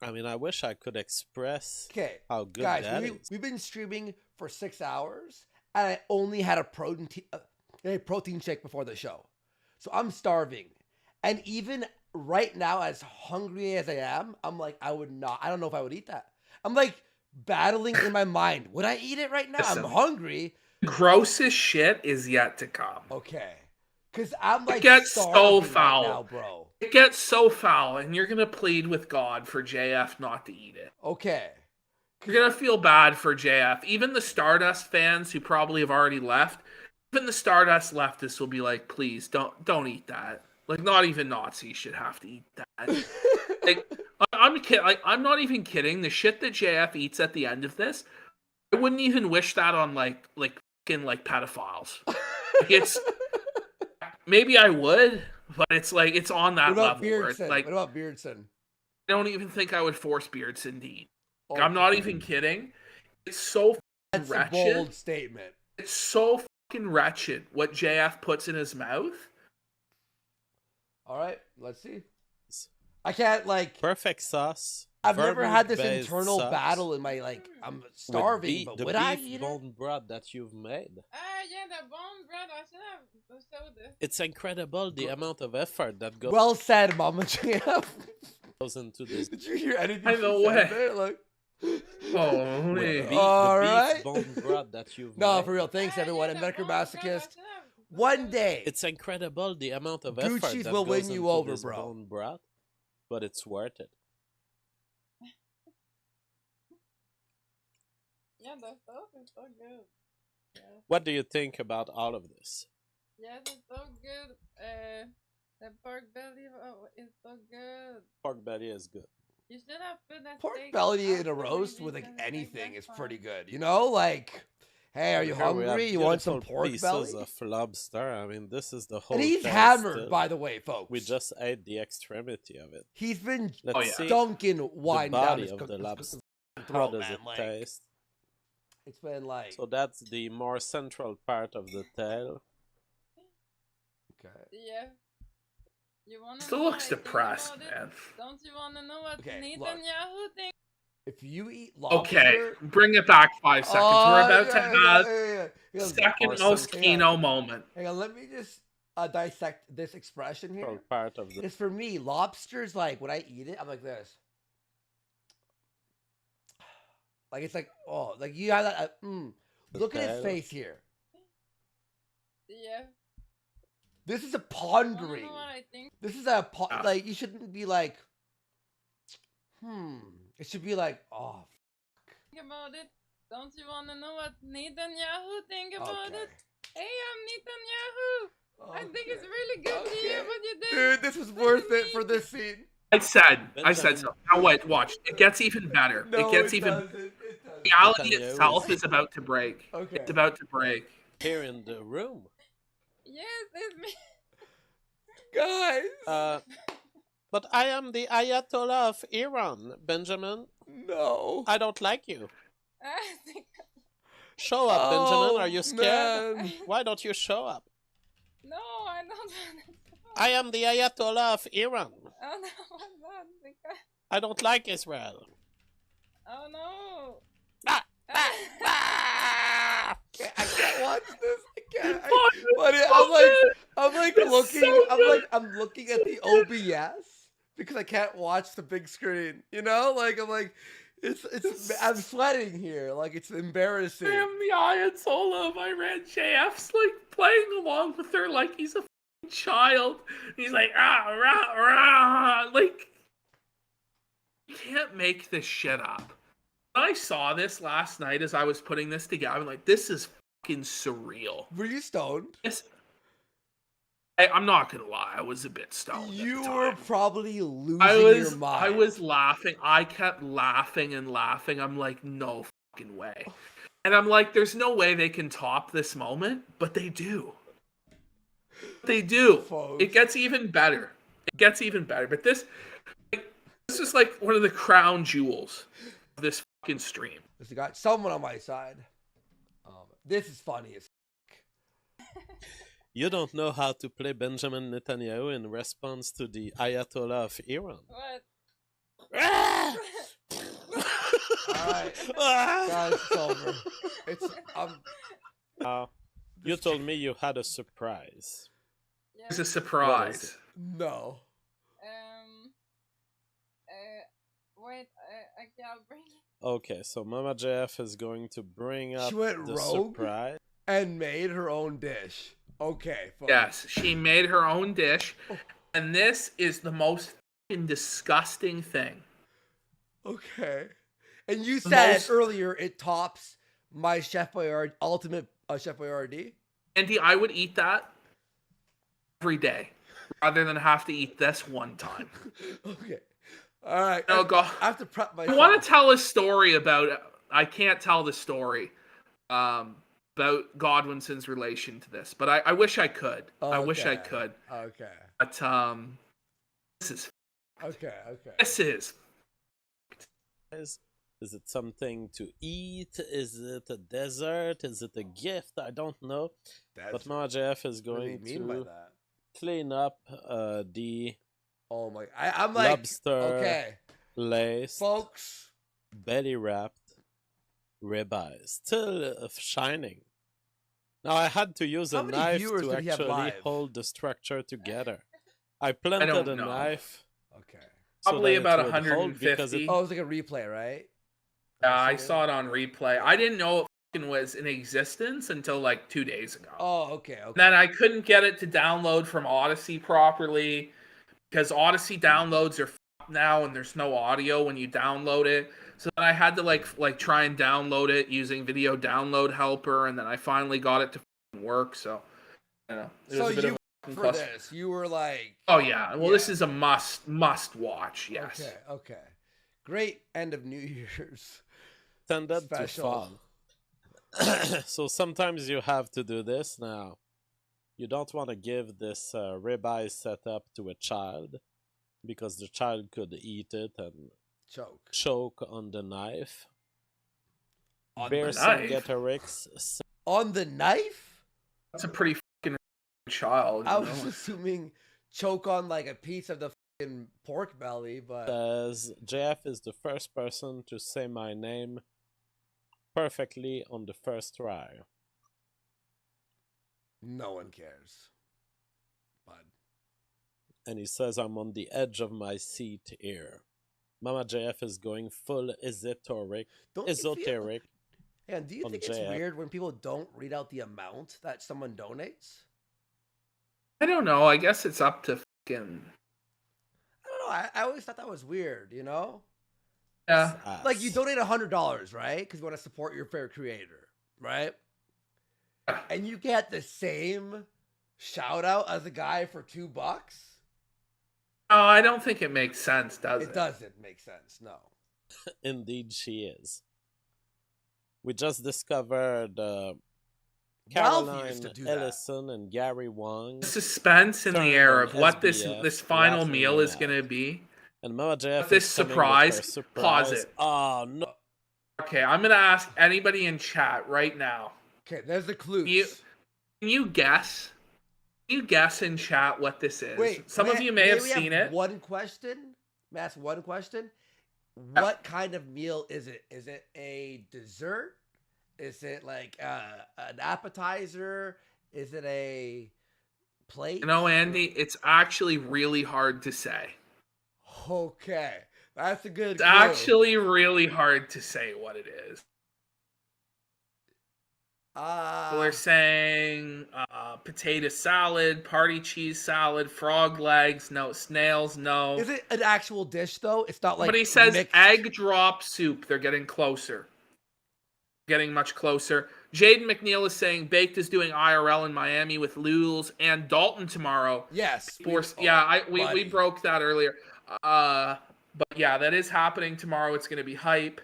I mean, I wish I could express Okay, how good guys, that is. we've been streaming for 6 hours, and I only had a protein shake before the show, so I'm starving. And even right now, as hungry as I am, I'm like, I don't know if I would eat that. I'm like battling in my mind. Would I eat it right now? Listen. I'm hungry. Grossest shit is yet to come. Okay. Because I'm like It gets starving so right foul. now, bro. It gets so foul, and you're gonna plead with God for JF not to eat it. Okay. You're gonna feel bad for JF. Even the Stardust fans who probably have already left, even the Stardust leftists will be like, please don't eat that. Like, not even Nazis should have to eat that. Like, I'm kidding. Like, I'm not even kidding. The shit that JF eats at the end of this, I wouldn't even wish that on like fucking like pedophiles. Like, it's maybe I would, but it's like it's on that level. Where it's like, what about Beardson? I don't even think I would force Beardson to eat. Like, Okay. I'm not even kidding. It's so That's wretched. a bold statement. It's so fucking wretched what JF puts in his mouth. All right, let's see. I can't like. Perfect sauce. I've never had this vermouth-based internal sauce battle in my like. I'm starving, but the would I beef eat it? bone broth that you've made. Yeah, the bone bread. I should have showed this. It's incredible the amount of effort that Well said, Mama JF. goes into this. Did you hear anything? By she the said way. there? Like, Holy. The All beef right. bone broth that you've no, made. for real. Thanks everyone. Yeah, And the Medical bone bread, I Masochist. should have- One day, It's incredible the amount of Gucci's effort that will goes win you into over, this bro. bone broth, but it's worth it. Yeah, the sauce is so good. Yeah. What do you think about all of this? Yes, it's so good. The pork belly is so good. Pork belly is good. You should have put that pork steak belly in a after we roast with eat like it, anything that's is pretty fine. good. You know, like, hey, are you Here we have hungry? You want some beautiful pork pieces belly? of lobster. I mean, this is the whole. And he's thing hammered, still. by the way, folks. We just ate the extremity of it. He's been Let's yeah. see dunking wine the down body his of the lobster. How throat, does man. it Like, taste? it's been like, So that's the more central part of the tail. okay. Yeah. You wanna Still know looks what I think depressed, about it? man. Don't you wanna know what Okay, look. Netanyahu thinks? If you eat lobster, Okay, bring it back 5 seconds. We're about to have Hang on, second Or most some- Kino moment. hang on, let me just dissect this expression Central here. part of the. Because for me, lobster's like when I eat it, I'm like this. Like it's like like you have that. Look at his tail. face here. Yeah. This is a You wanna pondering. know what I think? This is a Ah. like you shouldn't be like. It should be like About it? Don't you wanna know what Netanyahu think about okay. it? Hey, I'm Netanyahu. I think it's Okay. really good to hear Okay. what you did. Dude, this was worth it for this scene. I said Benjamin. so. Now wait, watch. It gets even better. No, it gets it even. doesn't. It doesn't. Reality Netanyahu itself is- is about to break. Okay. It's about to break. Here in the room. Yes, it's me. Guys. But I am the Ayatollah of Iran, Benjamin. No. I don't like you. I think. Show up, Benjamin. Are you scared? Man. Why don't you show up? No, I don't want to. I am the Ayatollah of Iran. Oh no, I'm not because. I don't like Israel. Oh no. Ah, I can't watch this. I can't. Oh, But I'm like It's looking. so I'm looking at the OBS because I can't watch the big screen. You know, like I'm like, it's. I'm sweating here. Like it's embarrassing. I am the Ayatollah of Iran. JF's like playing along with her like he's a fucking child. He's like, rah, rah. Like, you can't make this shit up. When I saw this last night as I was putting this together, I'm like, this is fucking surreal. Were you stoned? I'm not gonna lie, I was a bit stoned. You at the were time. probably losing I your mind. was laughing. I kept laughing and laughing. I'm like, no fucking way. And I'm like, there's no way they can top this moment, but they do. They do. Folks. It gets even better. It gets even better. But this is like one of the crown jewels of this fucking stream. This got someone on my side. This is funny as You don't know how to play Benjamin Netanyahu in response to the Ayatollah of Iran. What? Alright. Guys, it's over. You told me you had a surprise. Yeah. It's a surprise. No. Wait, I can't bring it. Okay, so Mama JF is going to bring up She went the rogue? surprise. And made her own dish. Okay. Fine. Yes, she made her own dish, and this is the most fucking disgusting thing. Okay. And you said most- earlier it tops my Chef Boyardee ultimate Chef Boyardee. Andy, I would eat that every day rather than have to eat this one time. Okay. All right. No, go. I have to prep I myself. want to tell a story about. I can't tell the story about Godwinson's relation to this, but I wish I could. I wish I Okay. could. Okay. But this is Okay. this is Is it something to eat? Is it a dessert? Is it a gift? I don't know. But Mama JF is What do you going mean by to that? clean up the Oh my! I'm like lobster okay, laced, folks. belly wrapped ribeyes, still shining. Now I had to use How a many knife viewers to did he have actually live? hold the structure together. I planted a know. knife. Okay. probably so that about it would hold because 150. it, Oh, it was like a replay, right? Yeah, I saw it on replay. I didn't know it fucking was in existence until like 2 days ago. Oh, okay. Then I couldn't get it to download from Odyssey properly because Odyssey downloads are fucked now and there's no audio when you download it. So then I had to like try and download it using Video Download Helper, and then I finally got it to fucking work. So, you know, it So was a bit you of a fucking for cluster. this, you were like, Oh yeah, well Yeah. this is a must watch. Yes. okay. Great end of New Year's. tended Special. to fall. So sometimes you have to do this. Now, you don't want to give this ribeye setup to a child because the child could eat it and Choke. choke on the knife. On Bear the knife? Vercingetorix On the knife? That's a pretty fucking child. I you was know? assuming choke on like a piece of the fucking pork belly, but says JF is the first person to say my name perfectly on the first try. no one cares. But And he says I'm on the edge of my seat here. Mama JF is going full esoteric. don't you feel, Esoteric. and do you on think it's JF. weird when people don't read out the amount that someone donates? I don't know. I guess it's up to fucking I don't know. I always thought that was weird, you know? yeah. Like you donate $100, right? Because you want to support your favorite creator, right? And you get the same shout out as a guy for $2. No, I don't think it makes sense, does it? It doesn't make sense, no. Indeed, she is. We just discovered Ralph Caroline used to do that. Ellison and Gary Wong. Suspense in the Turned air on of what this SBF, final laughing meal is out. gonna be. And Mama JF This is coming with her surprise, surprise. pause it. Oh, no. Okay, I'm gonna ask anybody in chat right now. Okay, there's the clues. Can you guess? Can you guess in chat what this is? Wait, Some of you may have we seen it. One question. May I ask one question? What kind of meal is it? Is it a dessert? Is it like an appetizer? Is it a plate? You know, Andy, it's actually really hard to say. Okay, that's a good. It's clue. actually really hard to say what it is. We're saying potato salad, party cheese salad, frog legs, no snails, no. Is it an actual dish though? It's not like. Somebody says mixed- egg drop soup. They're getting closer. Getting much closer. Jaden McNeil is saying Baked is doing IRL in Miami with Lules and Dalton tomorrow. Yes. We broke that earlier. But yeah, that is happening tomorrow. It's going to be hype.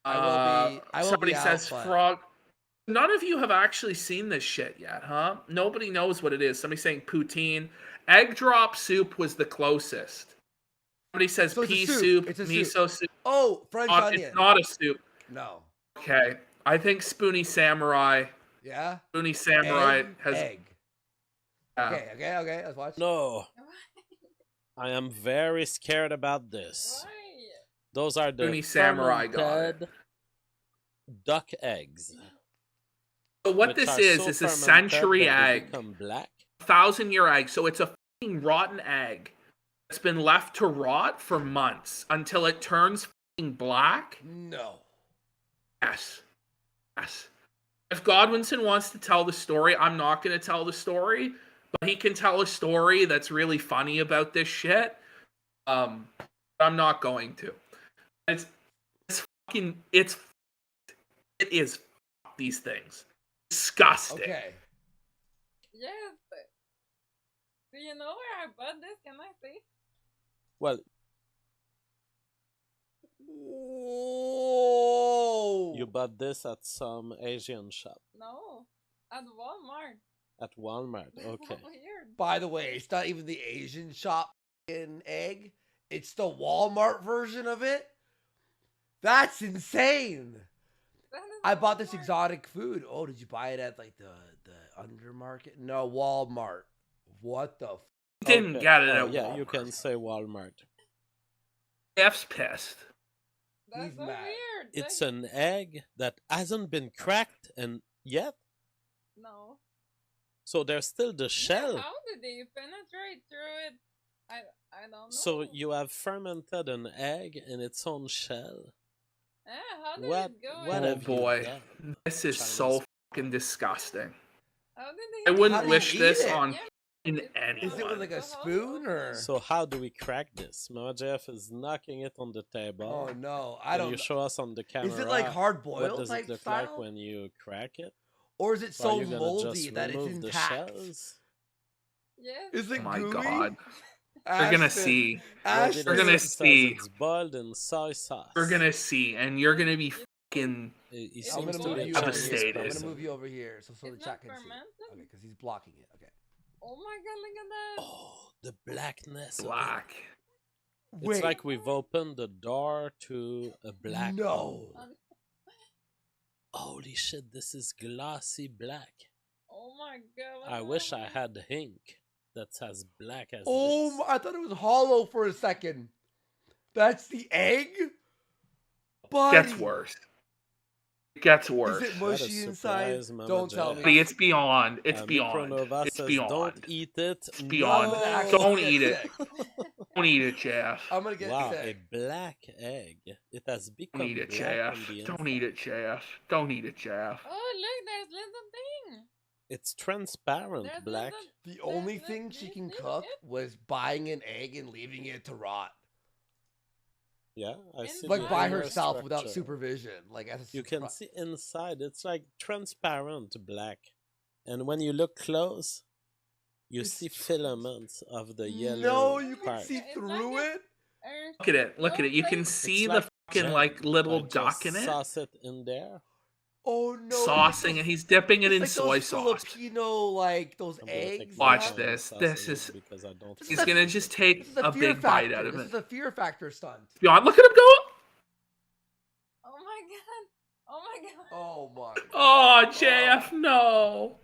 I will be Somebody out, says but- frog. None of you have actually seen this shit yet, huh? Nobody knows what it is. Somebody saying poutine. Egg drop soup was the closest. Somebody says So it's a pea soup. soup, It's a miso soup. Oh, French onion. It's not a soup. No. Okay. I think Spoonie Samurai. Yeah? Spoonie Samurai has. Egg. Okay. Let's watch. No. I am very scared about this. Why? Those are the Spoonie Samurai got it. fermented duck eggs. So what which this are is so a fermented century that they egg. become black. 1,000-year egg. So it's a fucking rotten egg that's been left to rot for months until it turns fucking black. No. Yes. If Godwinson wants to tell the story, I'm not going to tell the story, but he can tell a story that's really funny about this shit. I'm not going to. It is these things. Disgusting. Okay. Yes. Do you know where I bought this? Can I see? Well, Whoa. you bought this at some Asian shop. No. At Walmart. At Walmart. Okay. Weird. By the way, it's not even the Asian shop in egg. It's the Walmart version of it. That's insane. That is I bought this Walmart. exotic food. Oh, did you buy it at like the undermarket? No, Walmart. What the? Didn't Okay. get it Oh, at yeah, Walmart. you can say Walmart. F's pissed. That's He's so mad. weird. It's Like, an egg that hasn't been cracked and yet, no. so there's still the Yeah, shell. how did they penetrate through it? I don't know. So you have fermented an egg in its own shell. How did What? it go? What Oh have you boy. done? This is Chinese. so fucking disgusting. How did I they? wouldn't do you wish eat this it? on Yeah, in it's- anyone. Is it with like a The whole spoon or? process. So how do we crack this? Mama Jeff is knocking it on the table. Oh no, I Can don't. you show us on the camera? Is it like hard what boiled does type it look style, like when you crack it? or is it So are so you gonna moldy just that it's remove the intact? shells? Yes. Is it Oh my gooey? god. You're gonna Ashton, see. Well, Ashton, We're gonna it says see. It's boiled in soy sauce. We're gonna see, and you're gonna be fucking. He I'm seems I'm to gonna be move a you. Chinese Devastated. I'm gonna person. move you over here so the It's chat not can see. fermented? Okay, because he's blocking it. Okay. Oh my god, look at that. Oh, the blackness. of it. Black. It's like we've opened the door to a black No. hole. Holy shit, this is glossy black. Oh my god. what I wish I happened? had ink that's as black as Oh, this. I thought it was hollow for a second. That's the egg. Buddy. Gets worse. It gets worse. Is it What a mushy inside? surprise, Mama Don't tell Jaya. me. It's beyond. It's beyond. Micronova It's says, beyond. don't eat it. It's beyond. I'm gonna No. actually Don't get eat it. sick. Don't eat it, Jeff. I'm gonna get Wow, a sick. black egg. It has become Don't eat it, black Jeff. on the Don't eat it, Jeff. Don't eat it, Jeff. Oh, look, there's little thing. It's transparent There's black. little- The only There's thing this- she this can is cook it. was buying an egg and leaving it to rot, Yeah, I see. like the by inner herself without structure. supervision. Like as a You can surprise. see inside. It's like transparent black, and when you look close, you It's see filaments of the yellow No, you can part. see It's through like it. Look at it. Look at it. You can see the like fucking jam. like little Like, duck just in it, sauce it in there. Oh no! saucing it. He's dipping it in It's soy like those sauce. Filipino, like those I'm gonna take eggs. some Watch of the this. sauce This in it is- because I don't. This He's is a- gonna just take This is a fear big factor. bite out of This it. is a fear factor stunt. Beyond. Look at him go. Oh my god. Oh my god. Oh my! Oh, JF, no.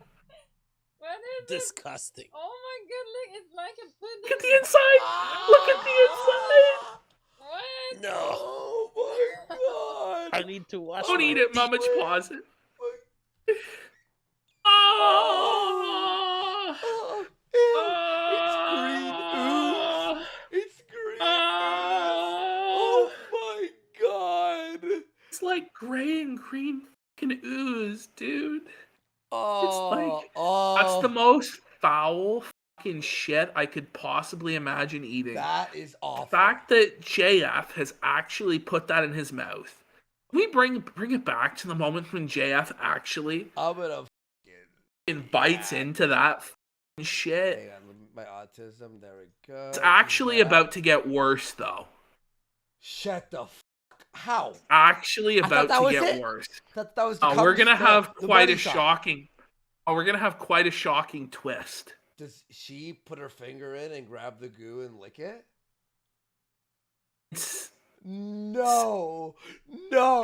What is it? Disgusting. Oh my god, look, it's like a pudding. Look at the inside. Look at the inside. What? No, Oh my god! I need to wash. Don't my eat it, Mama. Wait. Pause it. Oh. Oh, ew, it's green ooze. It's green. Oh my god! It's like gray and green fucking ooze, dude. Oh, like- oh, That's the most foul fucking shit I could possibly imagine eating. that is awful. The fact that JF has actually put that in his mouth. Can we bring it back to the moment when JF actually I'm gonna fucking bites Yeah. into that fucking shit? hang on. My autism. There we go. It's actually Yeah. about to get worse, though. Shut the fuck How? actually I thought about that to was get it. worse. That was the We're cover- gonna have the quite money a shot. shocking. Oh, we're gonna have quite a shocking twist. Does she put her finger in and grab the goo and lick it? It's No.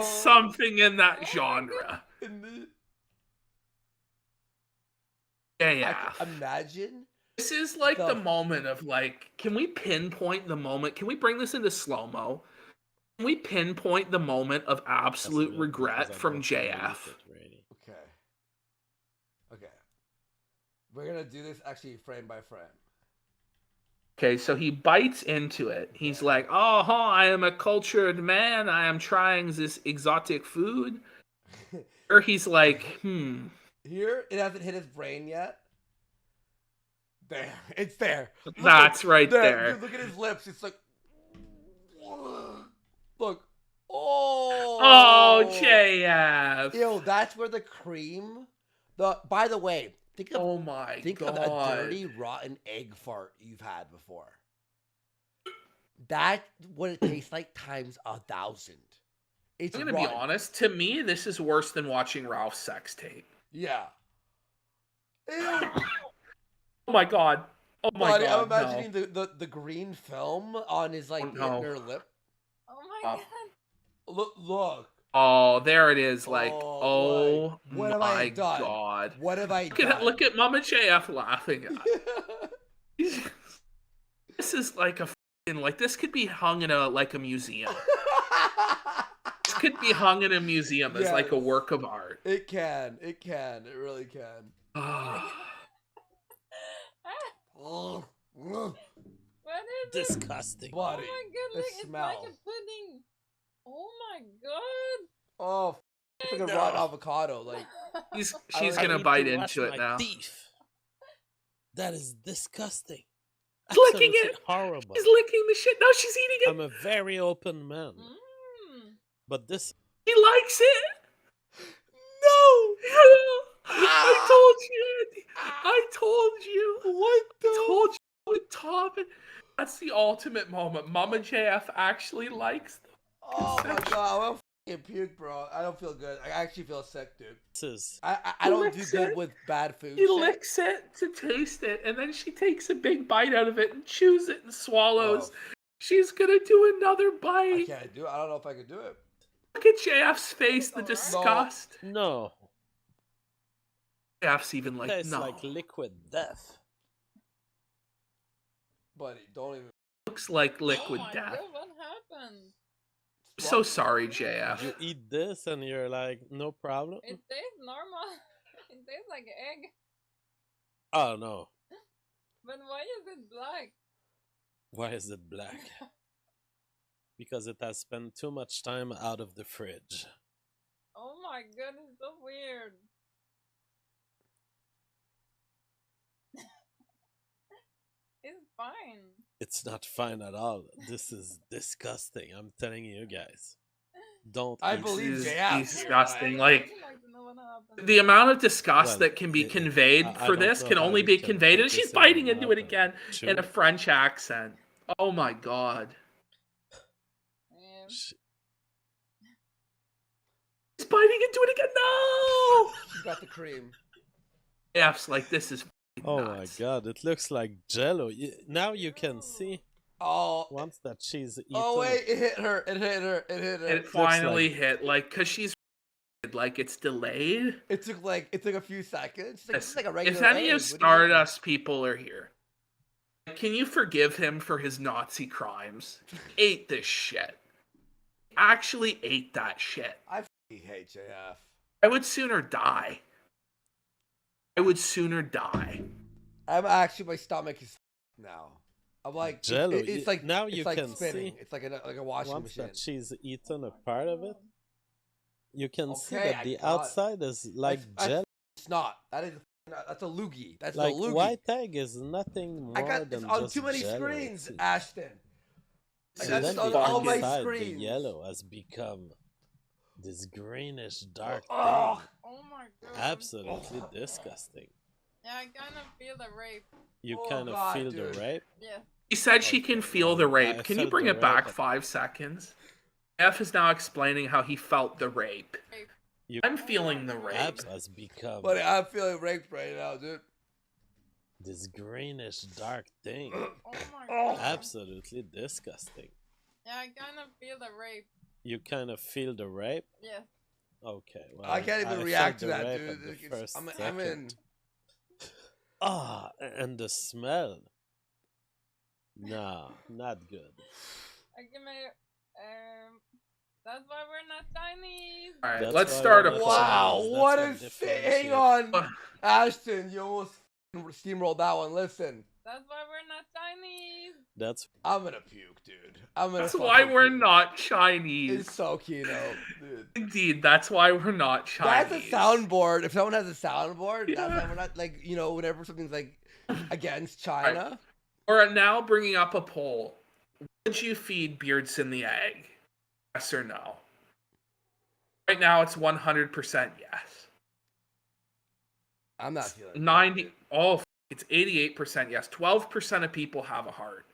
something in that Oh my genre. And Yeah. imagine. This is like The- the moment of like, can we pinpoint the moment? Can we bring this into slow-mo? Can we pinpoint the moment of absolute Absolutely, regret because I from got JF? it ready. Okay. We're gonna do this actually frame by frame. Okay, so he bites into it. He's like, "Oh, I am a cultured man. I am trying this exotic food." Or he's like, Here, it hasn't hit his brain yet. There, it's there. That's right there. Dude, look at his lips. It's like, look. Oh. Oh, JF. Ew, that's where the cream. By the way, think of Oh my think god. of a dirty, rotten egg fart you've had before. That's what it tastes like times 1,000. It's I'm gonna be honest. To me, this is worse than watching Ralph's sex tape. Yeah. Ew. Oh my god. Oh my Buddy, god. I'm imagining the green film on his like Oh, no. inner lip. Oh my god. Look. Oh, there it is. Like, Oh, what have I my done? god. What have I Look at, done? look at Mama JF laughing at it. This is like a f***ing, like, this could be hung in a museum. This could be hung in a museum as like a Yes. work of art. It can. It really can. Oh, What is it? Disgusting. Oh buddy. my god, the look, it's like smell. a pudding. Oh my god. Oh, it's like a rotten avocado. Like, She's I gonna need bite to wash into it my now. teeth. That is disgusting. Licking Absolutely it. horrible. She's licking the shit. No, she's eating it. I'm a very open man, Mm. but this He likes it. no. I told you. I told you. What the? I told you with Tom. That's the ultimate moment. Mama JF actually likes them. Oh my god, I'm fucking puke, bro. I don't feel good. I actually feel sick, dude. is I don't do Licks good it. with bad food. He shit. licks it to taste it, and then she takes a big bite out of it and chews it and swallows. Oh. She's gonna do another I bite. can't do it. I don't know if I can do it. Look at JF's face, the No. disgust. no. JF's even like, Tastes no. like liquid death. Buddy, don't even. Looks like liquid Oh my death. god, what happened? I'm so sorry, JF. You eat this and you're like, no problem. It tastes normal. It tastes like egg. Oh no. But why is it black? Why is it black? Because it has spent too much time out of the fridge. Oh my god, it's so weird. It's fine. It's not fine at all. This is disgusting. I'm telling you guys. Don't I eat believe this. This is JF. disgusting. Like, I would like to know what happened. the amount of disgust Well, that can be I conveyed for don't this know can how only you be can conveyed, put and she's this in biting your into it mouth again and in a chew. French accent. Oh my god. Yeah. He's biting into it again. No! She's got the cream. F's like, this is Oh nuts. my god, it looks like jello. Now you can see Oh. once that cheese eaten. Oh wait, it hit her. It hit her. It hit her. It finally hit, like, because she's like, it's delayed. It took a few seconds. It's like, this is like a regular If any egg. of What do you mean? Stardust people are here, can you forgive him for his Nazi crimes? He ate this shit. Actually ate that shit. I hate JF. I would sooner die. I would sooner die. I'm actually, my stomach is now. I'm like Jello, it's like now it's you like can spinning. see It's like a washing Once machine. that cheese eaten a part of it, you can see Okay, that I the got it. outside is like jello. It's not. That's a loogie. That's Like a loogie. white egg is nothing more I got than it's on just too many jello. screens, It's- Ashton. I This got And is this then on the all my inside, the screens. yellow has become this greenish dark Oh. thing. Oh my god. Absolutely disgusting. Yeah, I kind of feel the rape. You Oh kind of God, feel dude. the rape. Yeah. She said she can feel the rape. I Can you felt bring the it back rape. 5 seconds? F is now explaining how he felt the rape. You I'm feeling the rape. abs has become Buddy, I'm feeling raped right now, dude. this greenish dark thing. Oh my god. Absolutely disgusting. Yeah, I kind of feel the rape. You kind of feel the rape? Yes. Okay, well, I can't even felt react to the that, rape dude. at the It's- first I'm in. second. Ah, and the smell. Nah, not good. Okay, that's why we're not Chinese. All right, That's let's why start we're a not poll. Wow, That's what what a hang differentiates. on, Ashton. You almost steamrolled that one. Listen, That's why we're not Chinese. That's I'm gonna puke, dude. I'm gonna. That's why fucking we're puke. not Chinese. It's so Kino, dude. Indeed, that's why we're not Chinese. That's a soundboard. If someone has a soundboard, that's Yeah. why we're not like whenever something's like against China. We're now bringing up a poll. Would you feed Beardson the egg? Yes or no? Right now, it's 100% yes. I'm not feeling 90. Oh, it's 88% yes. 12% of people have a heart.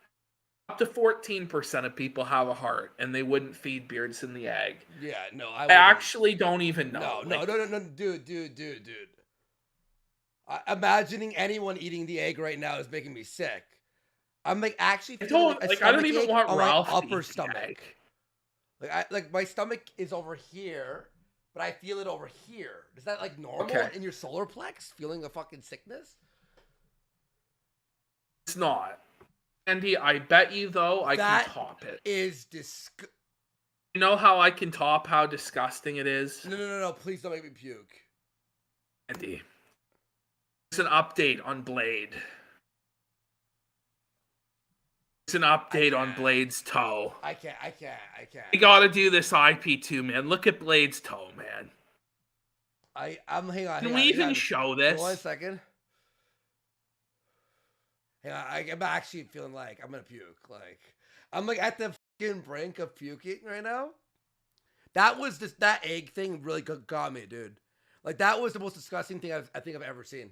Up to 14% of people have a heart, and they wouldn't feed Beardson the egg. Yeah, no, I I wouldn't. actually don't even know. No, dude. Imagining anyone eating the egg right now is making me sick. I'm like actually I feeling don't a like. I don't stomach even ache want on my Ralph to upper eat the stomach. egg. Like my stomach is over here, but I feel it over here. Is that like normal Okay. in your solar plex? Feeling a fucking sickness? It's not. Andy, I bet you though I That can top it. is disgusting. You know how I can top how disgusting it is, No. Please don't make me puke. Andy? It's an update on Blade. It's an update on Blade's toe. I can't. We gotta do this IP2, man. Look at Blade's toe, man. I'm hang on. Can we even show this? 1 second. Hang on, I'm actually feeling like I'm gonna puke. Like I'm like at the fucking brink of puking right now. That was just that egg thing really got me, dude. Like that was the most disgusting thing I think I've ever seen.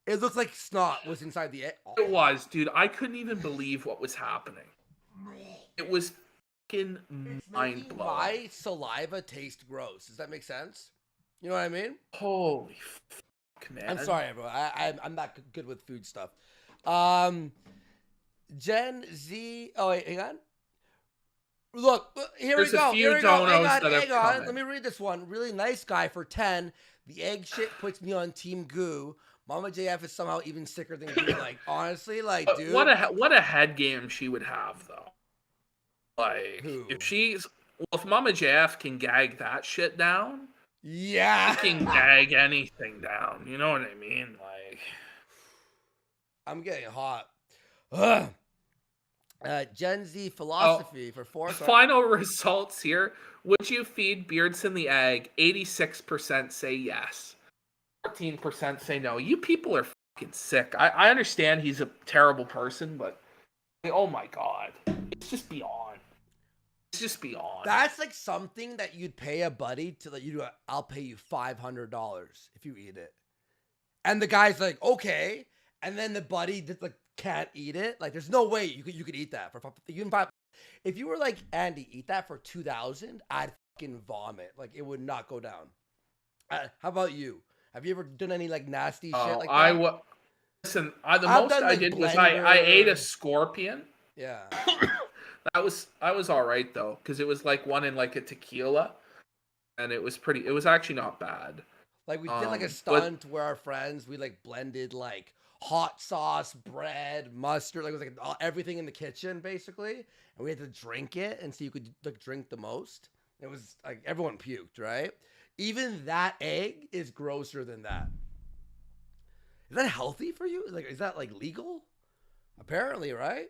It looked like snot was inside the egg. It was, dude. I couldn't even believe what was happening. It was fucking It's mind making blowing. my saliva taste gross. Does that make sense? You know what I mean? Holy fuck, man. I'm sorry, everyone. I'm not good with food stuff. Gen Z. Oh wait, hang on. Look, here There's we go. a few Here we go. Hang donos on, that have hang on. come Let me read this one. Really nice guy for 10. The egg shit puts me on Team Goo. Mama JF is somehow even sicker than Goo. Like honestly, like dude. What a head game she would have though. Like Who? if Mama JF can gag that shit down, Yeah. she can gag anything down. You know what I mean? Like I'm getting hot. Ugh. Gen Z philosophy for 4. final results here. Would you feed Beardson the egg? 86% say yes. 14% say no. You people are fucking sick. I understand he's a terrible person, but oh my god. It's just beyond. It's just beyond. That's like something that you'd pay a buddy to let you do. I'll pay you $500 if you eat it. And the guy's like, okay. And then the buddy just like can't eat it. Like, there's no way you could eat that for you can buy. If you were like, Andy, eat that for $2,000, I'd fucking vomit. Like, it would not go down. How about you? Have you ever done any like nasty shit like that? Listen. The I've most done, I like, did was I blender. ate a scorpion. Yeah. I was all right though, because it was like one in like a tequila, and it was actually not bad. Like we did like a but- stunt where our friends, we like blended like hot sauce, bread, mustard, like it was like everything in the kitchen basically, and we had to drink it and see who could like drink the most. It was like everyone puked, right? Even that egg is grosser than that. Is that healthy for you? Like, is that like legal? Apparently, right?